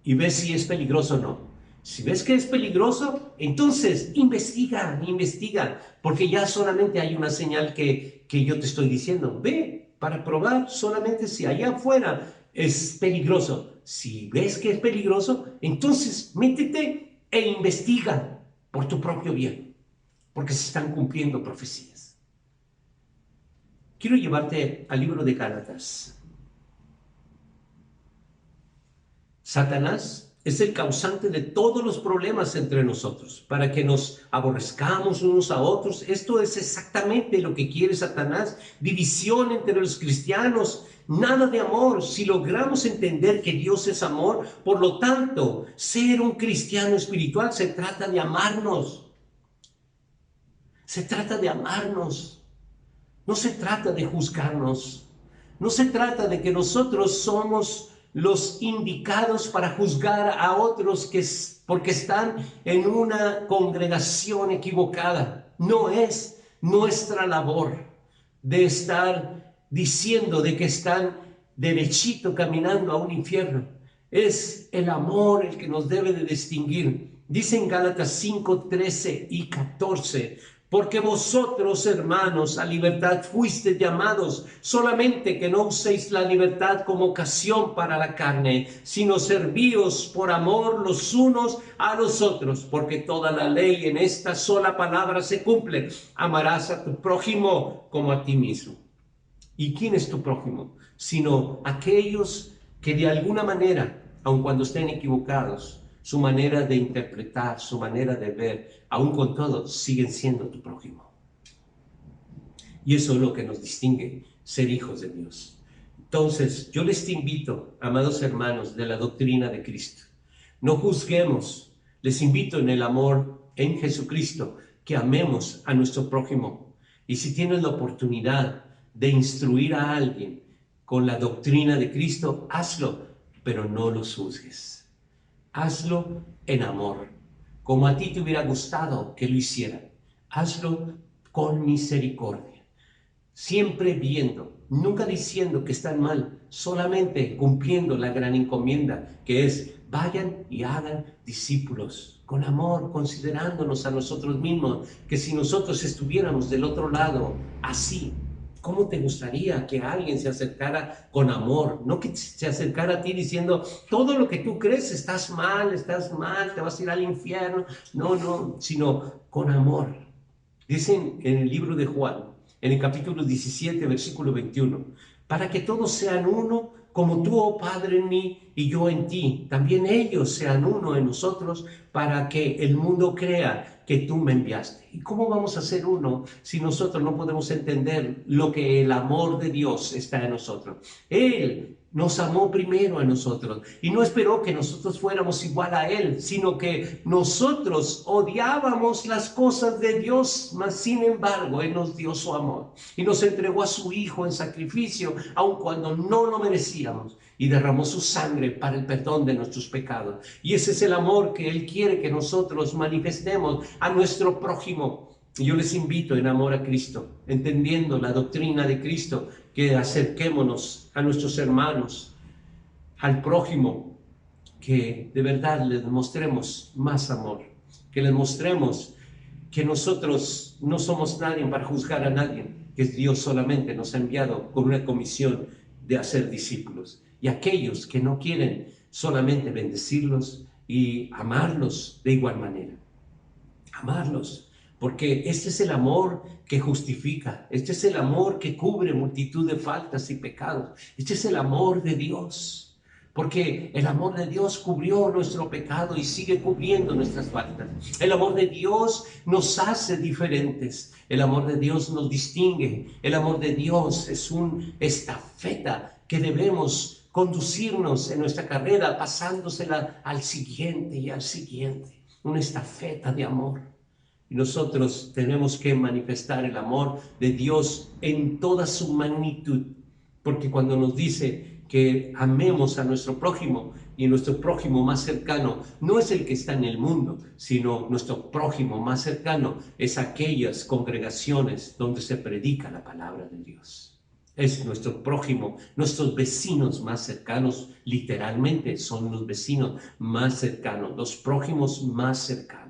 y ves si es peligroso o no. Si ves que es peligroso, entonces investiga, porque ya solamente hay una señal que yo te estoy diciendo. Ve para probar solamente si allá afuera es peligroso. Si ves que es peligroso, entonces métete e investiga por tu propio bien, porque se están cumpliendo profecías. Quiero llevarte al libro de Gálatas. Satanás es el causante de todos los problemas entre nosotros, para que nos aborrezcamos unos a otros. Esto es exactamente lo que quiere Satanás, división entre los cristianos, nada de amor. Si logramos entender que Dios es amor, por lo tanto, ser un cristiano espiritual se trata de amarnos. Se trata de amarnos. No se trata de juzgarnos. No se trata de que nosotros somos los indicados para juzgar a otros porque están en una congregación equivocada. No es nuestra labor de estar diciendo de que están derechito caminando a un infierno. Es el amor el que nos debe de distinguir. Dice en Gálatas 5, 13 y 14, porque vosotros, hermanos, a libertad fuisteis llamados, solamente que no uséis la libertad como ocasión para la carne, sino servíos por amor los unos a los otros, porque toda la ley en esta sola palabra se cumple: amarás a tu prójimo como a ti mismo. ¿Y quién es tu prójimo? Sino aquellos que de alguna manera, aun cuando estén equivocados, su manera de interpretar, su manera de ver, aún con todo, siguen siendo tu prójimo. Y eso es lo que nos distingue, ser hijos de Dios. Entonces, yo les invito, amados hermanos, de la doctrina de Cristo, no juzguemos. Les invito en el amor en Jesucristo, que amemos a nuestro prójimo. Y si tienes la oportunidad de instruir a alguien con la doctrina de Cristo, hazlo, pero no los juzgues. Hazlo en amor, como a ti te hubiera gustado que lo hicieran. Hazlo con misericordia, siempre viendo, nunca diciendo que están mal, solamente cumpliendo la gran encomienda, que es Vayan y hagan discípulos con amor, considerándonos a nosotros mismos, que si nosotros estuviéramos del otro lado así, ¿cómo te gustaría que alguien se acercara con amor? No que se acercara a ti diciendo, todo lo que tú crees estás mal, te vas a ir al infierno. No, no, sino con amor. Dicen en el libro de Juan, en el capítulo 17, versículo 21, para que todos sean uno, como tú, oh Padre, en mí y yo en ti, también ellos sean uno en nosotros, para que el mundo crea que tú me enviaste. ¿Y cómo vamos a ser uno si nosotros no podemos entender lo que el amor de Dios está en nosotros? Él nos amó primero a nosotros y no esperó que nosotros fuéramos igual a Él, sino que nosotros odiábamos las cosas de Dios, mas sin embargo Él nos dio su amor y nos entregó a su Hijo en sacrificio, aun cuando no lo merecíamos, y derramó su sangre para el perdón de nuestros pecados. Y ese es el amor que Él quiere que nosotros manifestemos a nuestro prójimo. Y yo les invito en amor a Cristo, entendiendo la doctrina de Cristo, que acerquémonos a nuestros hermanos, al prójimo, que de verdad les mostremos más amor, que les mostremos que nosotros no somos nadie para juzgar a nadie, que Dios solamente nos ha enviado con una comisión de hacer discípulos. Y aquellos que no quieren solamente bendecirlos y amarlos de igual manera. Amarlos. Porque este es el amor que justifica, este es el amor que cubre multitud de faltas y pecados, este es el amor de Dios, porque el amor de Dios cubrió nuestro pecado y sigue cubriendo nuestras faltas. El amor de Dios nos hace diferentes, el amor de Dios nos distingue, el amor de Dios es una estafeta que debemos conducirnos en nuestra carrera, pasándosela al siguiente y al siguiente, una estafeta de amor. Y nosotros tenemos que manifestar el amor de Dios en toda su magnitud, porque cuando nos dice que amemos a nuestro prójimo, y nuestro prójimo más cercano no es el que está en el mundo, sino nuestro prójimo más cercano es aquellas congregaciones donde se predica la palabra de Dios. Es nuestro prójimo, nuestros vecinos más cercanos, literalmente son los vecinos más cercanos, los prójimos más cercanos.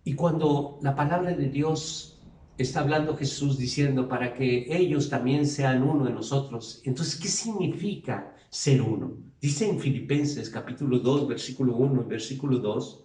Y cuando la palabra de Dios está hablando Jesús diciendo para que ellos también sean uno en nosotros, entonces, ¿qué significa ser uno? Dice en Filipenses capítulo 2, versículo 1 y versículo 2,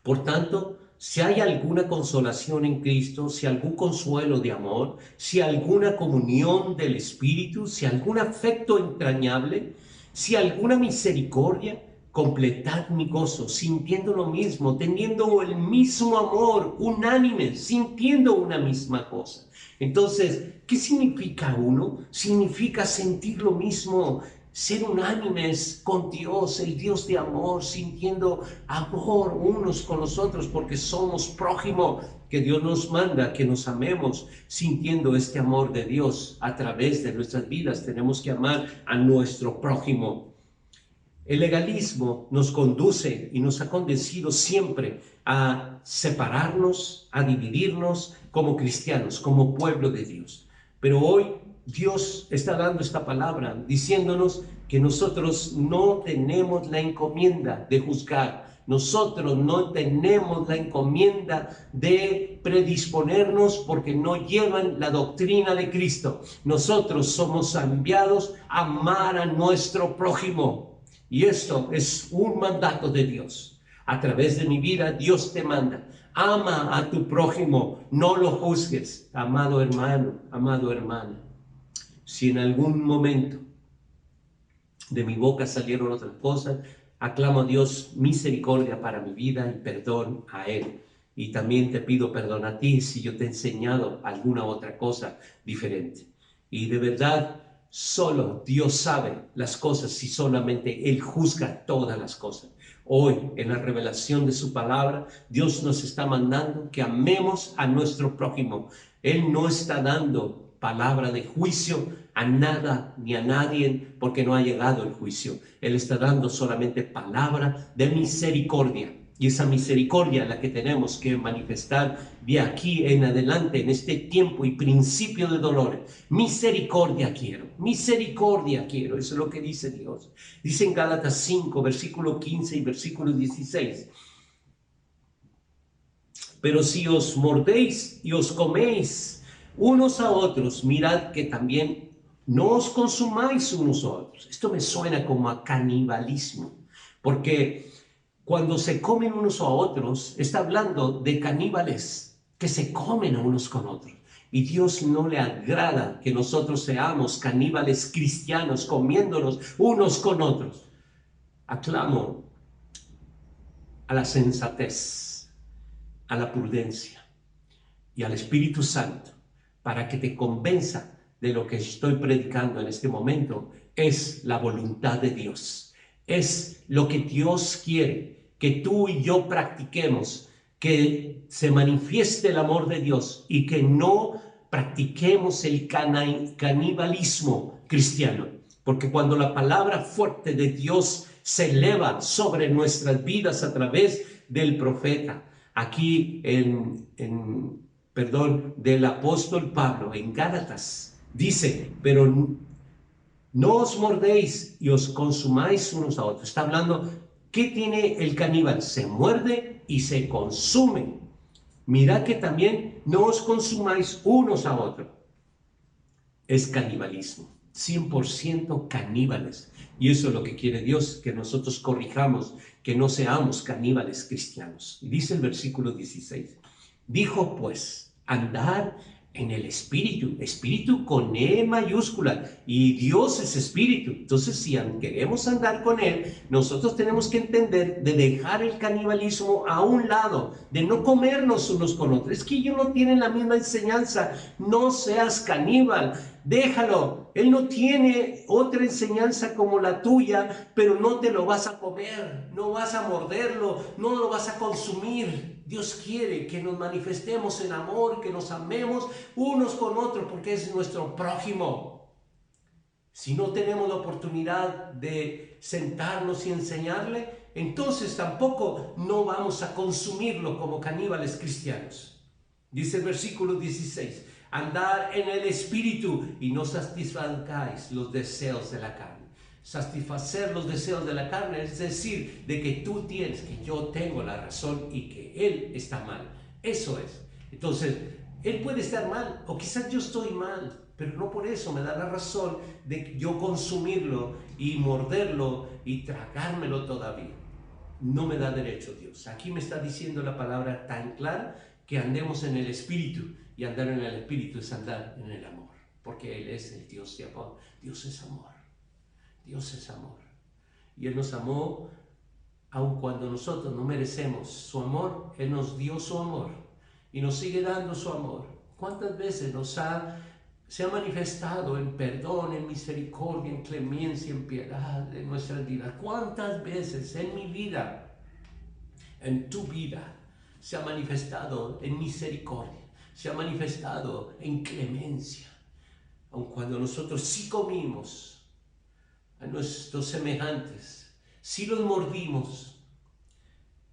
por tanto, si hay alguna consolación en Cristo, si algún consuelo de amor, si alguna comunión del Espíritu, si algún afecto entrañable, si alguna misericordia, completad mi gozo, sintiendo lo mismo, teniendo el mismo amor, unánime, sintiendo una misma cosa. Entonces, ¿qué significa uno? Significa sentir lo mismo, ser unánimes con Dios, el Dios de amor, sintiendo amor unos con los otros, porque somos prójimo, que Dios nos manda que nos amemos, sintiendo este amor de Dios a través de nuestras vidas. Tenemos que amar a nuestro prójimo. El legalismo nos conduce y nos ha conducido siempre a separarnos, a dividirnos como cristianos, como pueblo de Dios. Pero hoy Dios está dando esta palabra diciéndonos que nosotros no tenemos la encomienda de juzgar. Nosotros no tenemos la encomienda de predisponernos porque no llevan la doctrina de Cristo. Nosotros somos enviados a amar a nuestro prójimo. Y esto es un mandato de Dios. A través de mi vida, Dios te manda. Ama a tu prójimo, no lo juzgues. Amado hermano, amado hermana, si en algún momento de mi boca salieron otras cosas, aclamo a Dios misericordia para mi vida y perdón a Él. Y también te pido perdón a ti si yo te he enseñado alguna otra cosa diferente. Y de verdad, solo Dios sabe las cosas y solamente Él juzga todas las cosas. Hoy, en la revelación de su palabra, Dios nos está mandando que amemos a nuestro prójimo. Él no está dando palabra de juicio a nada ni a nadie porque no ha llegado el juicio. Él está dando solamente palabra de misericordia. Y esa misericordia la que tenemos que manifestar de aquí en adelante, en este tiempo y principio de dolores. Misericordia quiero, misericordia quiero. Eso es lo que dice Dios. Dice en Gálatas 5, versículo 15 y versículo 16. Pero si os mordéis y os coméis unos a otros, mirad que también no os consumáis unos a otros. Esto me suena como a canibalismo, porque cuando se comen unos a otros, está hablando de caníbales que se comen a unos con otros. Y Dios no le agrada que nosotros seamos caníbales cristianos comiéndonos unos con otros. Aclamo a la sensatez, a la prudencia y al Espíritu Santo para que te convenza de lo que estoy predicando en este momento. Es la voluntad de Dios, es lo que Dios quiere que tú y yo practiquemos, que se manifieste el amor de Dios y que no practiquemos el canibalismo cristiano, porque cuando la palabra fuerte de Dios se eleva sobre nuestras vidas a través del profeta, aquí del apóstol Pablo en Gálatas, dice, pero no os mordéis y os consumáis unos a otros. Está hablando, ¿qué tiene el caníbal? Se muerde y se consume. Mirad que también no os consumáis unos a otros. Es canibalismo, 100% caníbales. Y eso es lo que quiere Dios, que nosotros corrijamos, que no seamos caníbales cristianos. Y dice el versículo 16, dijo pues, andad en el Espíritu, Espíritu con E mayúscula, y Dios es Espíritu. Entonces, si queremos andar con Él, nosotros tenemos que entender de dejar el canibalismo a un lado, de no comernos unos con otros. Es que ellos no tienen la misma enseñanza. No seas caníbal, déjalo. Él no tiene otra enseñanza como la tuya, pero no te lo vas a comer, no vas a morderlo, no lo vas a consumir. Dios quiere que nos manifestemos en amor, que nos amemos unos con otros, porque es nuestro prójimo. Si no tenemos la oportunidad de sentarnos y enseñarle, entonces tampoco no vamos a consumirlo como caníbales cristianos. Dice el versículo 16, andar en el Espíritu y no satisfagáis los deseos de la carne. Satisfacer los deseos de la carne es decir, de que tú tienes, que yo tengo la razón y que Él está mal. Eso es. Entonces, Él puede estar mal o quizás yo estoy mal, pero no por eso me da la razón de yo consumirlo y morderlo y tragármelo todavía. No me da derecho Dios. Aquí me está diciendo la palabra tan clara que andemos en el Espíritu, y andar en el Espíritu es andar en el amor, porque Él es el Dios de amor. Dios es amor. Dios es amor. Y Él nos amó aun cuando nosotros no merecemos su amor. Él nos dio su amor y nos sigue dando su amor. ¿Cuántas veces se ha manifestado en perdón, en misericordia, en clemencia, en piedad en nuestras vidas? ¿Cuántas veces en mi vida, en tu vida, se ha manifestado en misericordia, se ha manifestado en clemencia, aun cuando nosotros sí comimos a nuestros semejantes, si los mordimos,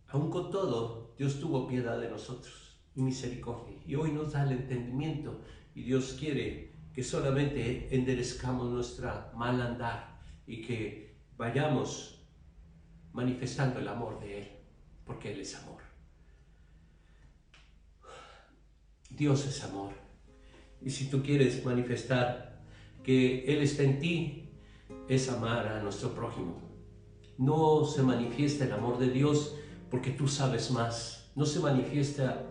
aun con todo, Dios tuvo piedad de nosotros y misericordia, y hoy nos da el entendimiento, y Dios quiere que solamente enderezcamos nuestra mal andar y que vayamos manifestando el amor de Él, porque Él es amor. Dios es amor, y si tú quieres manifestar que Él está en ti, es amar a nuestro prójimo. No se manifiesta el amor de Dios porque tú sabes más. No se manifiesta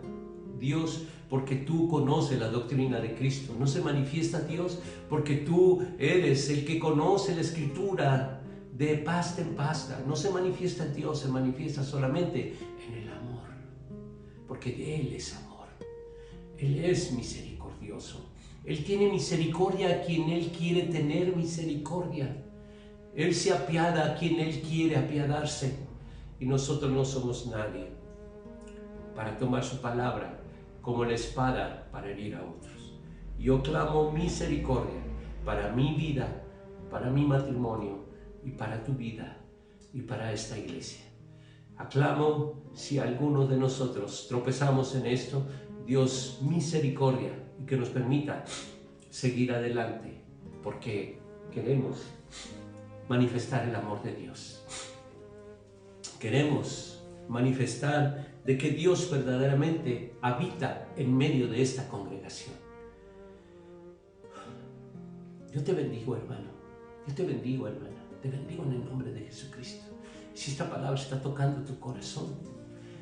Dios porque tú conoces la doctrina de Cristo. No se manifiesta Dios porque tú eres el que conoce la Escritura de pasta en pasta. No se manifiesta Dios, se manifiesta solamente en el amor, porque Él es amor. Él es misericordioso. Él tiene misericordia a quien Él quiere tener misericordia. Él se apiada a quien Él quiere apiadarse. Y nosotros no somos nadie para tomar su palabra como la espada para herir a otros. Yo clamo misericordia para mi vida, para mi matrimonio y para tu vida y para esta iglesia. Aclamo, si alguno de nosotros tropezamos en esto, Dios, misericordia, y que nos permita seguir adelante, porque queremos manifestar el amor de Dios. Queremos manifestar de que Dios verdaderamente habita en medio de esta congregación. Yo te bendigo, hermano. Yo te bendigo, hermana. Te bendigo en el nombre de Jesucristo. Si esta palabra está tocando tu corazón,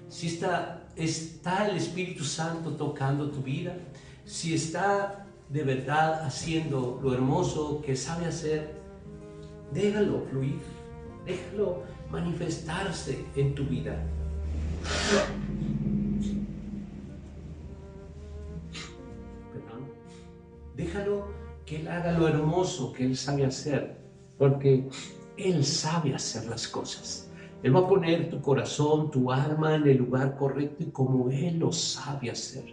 si está el Espíritu Santo tocando tu vida, si está de verdad haciendo lo hermoso que sabe hacer, déjalo fluir, déjalo manifestarse en tu vida. Perdón. Déjalo que Él haga lo hermoso que Él sabe hacer, porque Él sabe hacer las cosas. Él va a poner tu corazón, tu alma en el lugar correcto y como Él lo sabe hacer.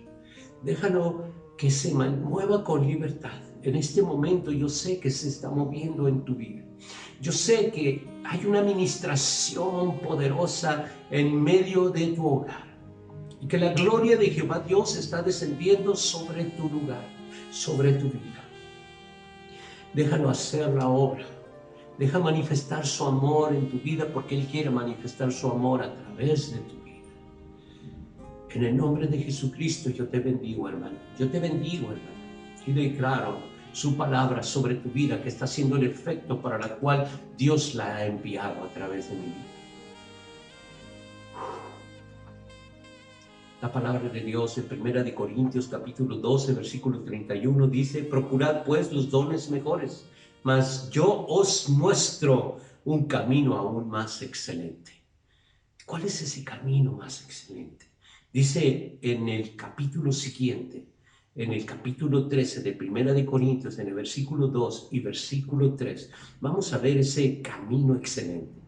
Déjalo que se mueva con libertad. En este momento yo sé que se está moviendo en tu vida. Yo sé que hay una administración poderosa en medio de tu hogar y que la gloria de Jehová Dios está descendiendo sobre tu lugar, sobre tu vida. Déjalo hacer la obra. Deja manifestar su amor en tu vida porque Él quiere manifestar su amor a través de tu vida. En el nombre de Jesucristo yo te bendigo, hermano. Yo te bendigo, hermano. Y declaro su palabra sobre tu vida que está haciendo el efecto para la cual Dios la ha enviado a través de mi vida. La palabra de Dios en 1 Corintios capítulo 12, versículo 31 dice: procurad pues los dones mejores, mas yo os muestro un camino aún más excelente. ¿Cuál es ese camino más excelente? Dice en el capítulo siguiente, en el capítulo 13 de 1 Corintios, en el versículo 2 y versículo 3, vamos a ver ese camino excelente.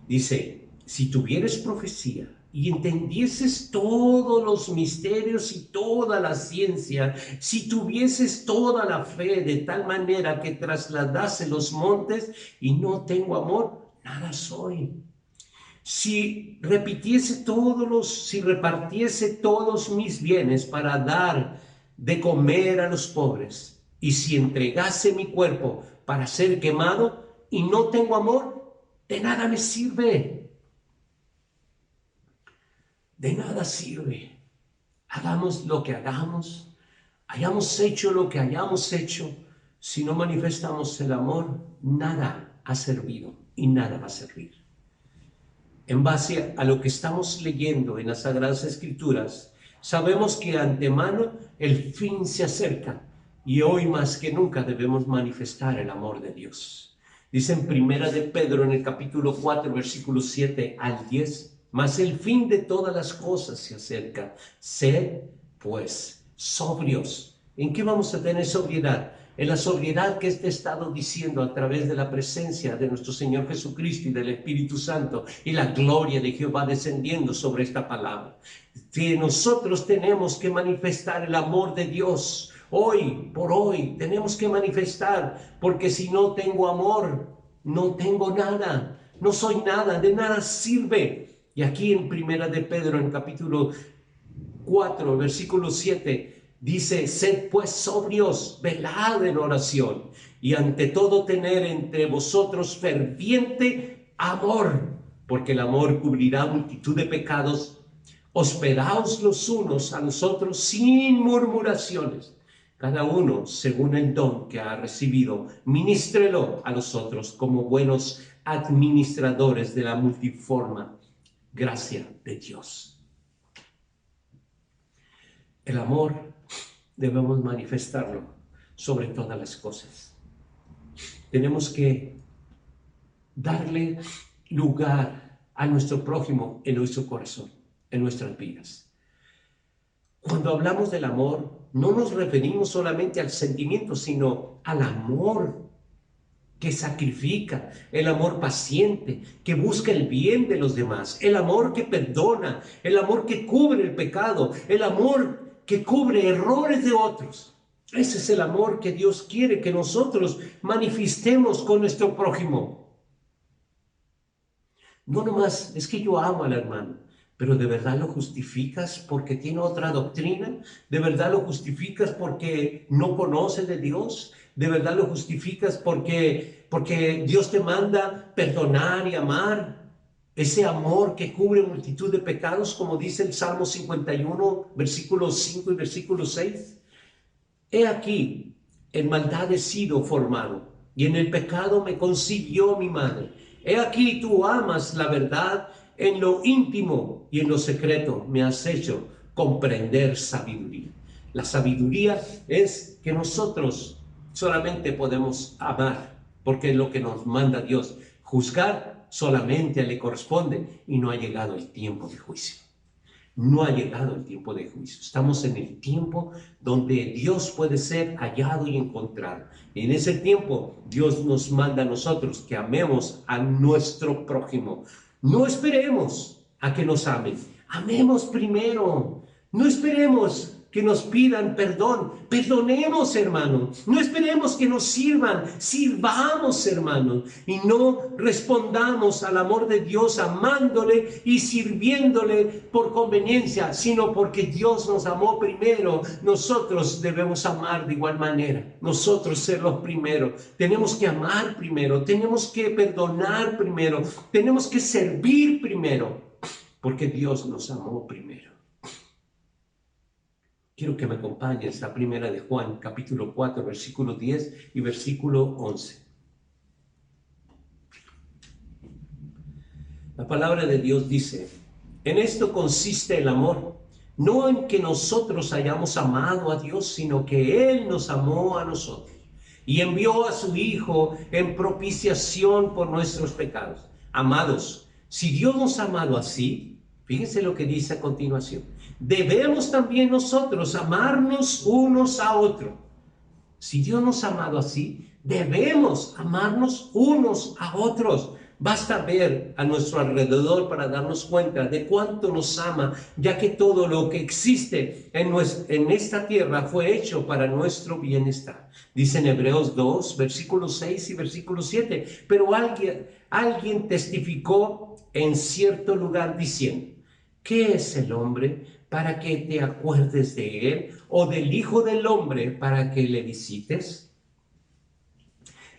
Dice: si tuvieres profecía y entendieses todos los misterios y toda la ciencia, si tuvieses toda la fe de tal manera que trasladase los montes y no tengo amor, nada soy. Si repartiese todos mis bienes para dar de comer a los pobres, y si entregase mi cuerpo para ser quemado y no tengo amor, de nada me sirve. De nada sirve. Hagamos lo que hagamos, hayamos hecho lo que hayamos hecho, si no manifestamos el amor, nada ha servido y nada va a servir. En base a lo que estamos leyendo en las Sagradas Escrituras, sabemos que de antemano el fin se acerca y hoy más que nunca debemos manifestar el amor de Dios. Dice en 1 de Pedro en el capítulo 4, versículos 7 al 10, mas el fin de todas las cosas se acerca. Sed, pues, sobrios. ¿En qué vamos a tener sobriedad? En la sobriedad que te he estado diciendo a través de la presencia de nuestro Señor Jesucristo y del Espíritu Santo y la gloria de Jehová descendiendo sobre esta palabra. Que nosotros tenemos que manifestar el amor de Dios. Hoy por hoy tenemos que manifestar, porque si no tengo amor, no tengo nada, no soy nada, de nada sirve. Y aquí en 1 de Pedro, en capítulo 4, versículo 7, dice: sed pues sobrios, velad en oración, y ante todo tener entre vosotros ferviente amor, porque el amor cubrirá multitud de pecados. Hospedaos los unos a los otros sin murmuraciones, cada uno según el don que ha recibido, ministrelo a los otros como buenos administradores de la multiforme gracia de Dios. El amor debemos manifestarlo sobre todas las cosas. Tenemos que darle lugar a nuestro prójimo en nuestro corazón, en nuestras vidas. Cuando hablamos del amor, no nos referimos solamente al sentimiento, sino al amor que sacrifica, el amor paciente, que busca el bien de los demás, el amor que perdona, el amor que cubre el pecado, el amor que cubre errores de otros. Ese es el amor que Dios quiere que nosotros manifestemos con nuestro prójimo. No nomás, es que yo amo al hermano, pero ¿de verdad lo justificas porque tiene otra doctrina? ¿De verdad lo justificas porque no conoce de Dios? ¿De verdad lo justificas porque Dios te manda perdonar y amar? Ese amor que cubre multitud de pecados, como dice el Salmo 51, versículos 5 y versículo 6. He aquí, en maldad he sido formado, y en el pecado me concibió mi madre. He aquí, tú amas la verdad en lo íntimo y en lo secreto me has hecho comprender sabiduría. La sabiduría es que nosotros solamente podemos amar, porque es lo que nos manda Dios. Juzgar solamente le corresponde y no ha llegado el tiempo de juicio. No ha llegado el tiempo de juicio. Estamos en el tiempo donde Dios puede ser hallado y encontrado. Y en ese tiempo Dios nos manda a nosotros que amemos a nuestro prójimo. No esperemos a que nos amen. Amemos primero. No esperemos que nos pidan perdón. Perdonemos, hermanos. No esperemos que nos sirvan. Sirvamos, hermanos. Y no respondamos al amor de Dios amándole y sirviéndole por conveniencia, sino porque Dios nos amó primero. Nosotros debemos amar de igual manera. Nosotros ser los primeros. Tenemos que amar primero. Tenemos que perdonar primero. Tenemos que servir primero. Porque Dios nos amó primero. Quiero que me acompañes a primera de Juan, capítulo 4, versículo 10 y versículo 11. La palabra de Dios dice, en esto consiste el amor, no en que nosotros hayamos amado a Dios, sino que Él nos amó a nosotros y envió a su Hijo en propiciación por nuestros pecados. Amados, si Dios nos ha amado así, fíjense lo que dice a continuación, debemos también nosotros amarnos unos a otros. Si Dios nos ha amado así, debemos amarnos unos a otros. Basta ver a nuestro alrededor para darnos cuenta de cuánto nos ama, ya que todo lo que existe en esta tierra fue hecho para nuestro bienestar. Dice en Hebreos 2, versículos 6 y versículo 7, pero alguien testificó en cierto lugar diciendo, ¿qué es el hombre para que te acuerdes de él? ¿O del Hijo del Hombre para que le visites?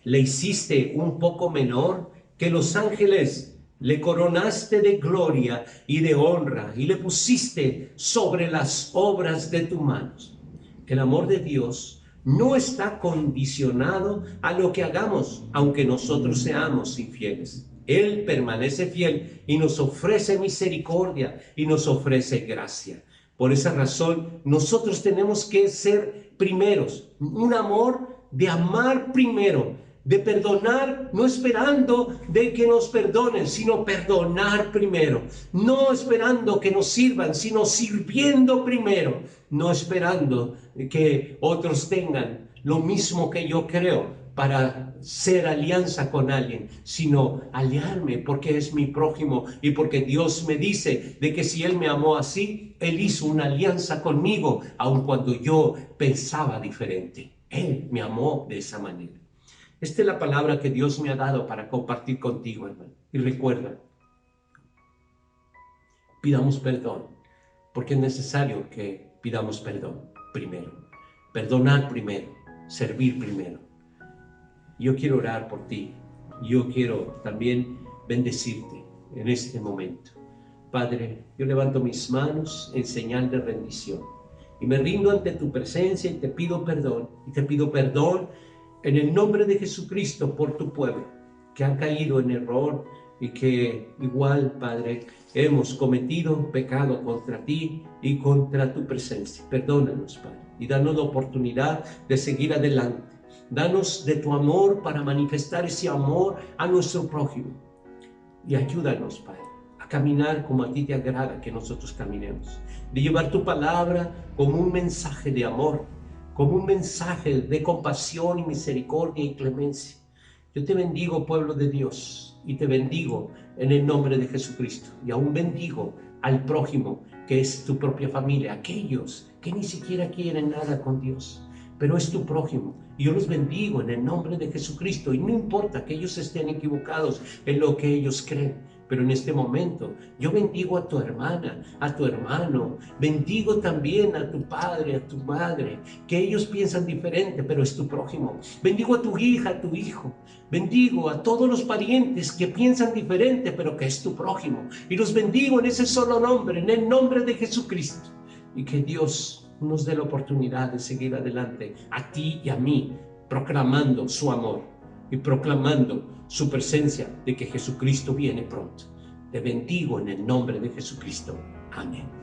Le hiciste un poco menor que los ángeles, le coronaste de gloria y de honra y le pusiste sobre las obras de tus manos. El amor de Dios no está condicionado a lo que hagamos, aunque nosotros seamos infieles. Él permanece fiel y nos ofrece misericordia y nos ofrece gracia. Por esa razón, nosotros tenemos que ser primeros, un amor de amar primero, de perdonar, no esperando de que nos perdonen, sino perdonar primero, no esperando que nos sirvan, sino sirviendo primero, no esperando que otros tengan lo mismo que yo creo para ser alianza con alguien, sino aliarme porque es mi prójimo y porque Dios me dice de que si Él me amó así, Él hizo una alianza conmigo, aun cuando yo pensaba diferente. Él me amó de esa manera. Esta es la palabra que Dios me ha dado para compartir contigo, hermano. Y recuerda, pidamos perdón, porque es necesario que pidamos perdón primero. Perdonar primero, servir primero. Yo quiero orar por ti. Yo quiero también bendecirte en este momento. Padre, yo levanto mis manos en señal de rendición y me rindo ante tu presencia y te pido perdón. Y te pido perdón en el nombre de Jesucristo por tu pueblo, que han caído en error y que igual, Padre, hemos cometido pecado contra ti y contra tu presencia. Perdónanos, Padre, y danos la oportunidad de seguir adelante. Danos de tu amor para manifestar ese amor a nuestro prójimo. Y ayúdanos, Padre, a caminar como a ti te agrada que nosotros caminemos. De llevar tu palabra como un mensaje de amor, como un mensaje de compasión y misericordia y clemencia. Yo te bendigo, pueblo de Dios, y te bendigo en el nombre de Jesucristo. Y aún bendigo al prójimo, que es tu propia familia, aquellos que ni siquiera quieren nada con Dios, pero es tu prójimo. Y yo los bendigo en el nombre de Jesucristo. Y no importa que ellos estén equivocados en lo que ellos creen, Pero en este momento yo bendigo a tu hermana, a tu hermano, bendigo también a tu padre, a tu madre, que ellos piensan diferente, pero es tu prójimo. Bendigo a tu hija, a tu hijo. Bendigo a todos los parientes que piensan diferente, pero que es tu prójimo. Y los bendigo en ese solo nombre, en el nombre de Jesucristo. Y que Dios nos dé la oportunidad de seguir adelante, a ti y a mí, proclamando su amor y proclamando su presencia de que Jesucristo viene pronto. Te bendigo en el nombre de Jesucristo. Amén.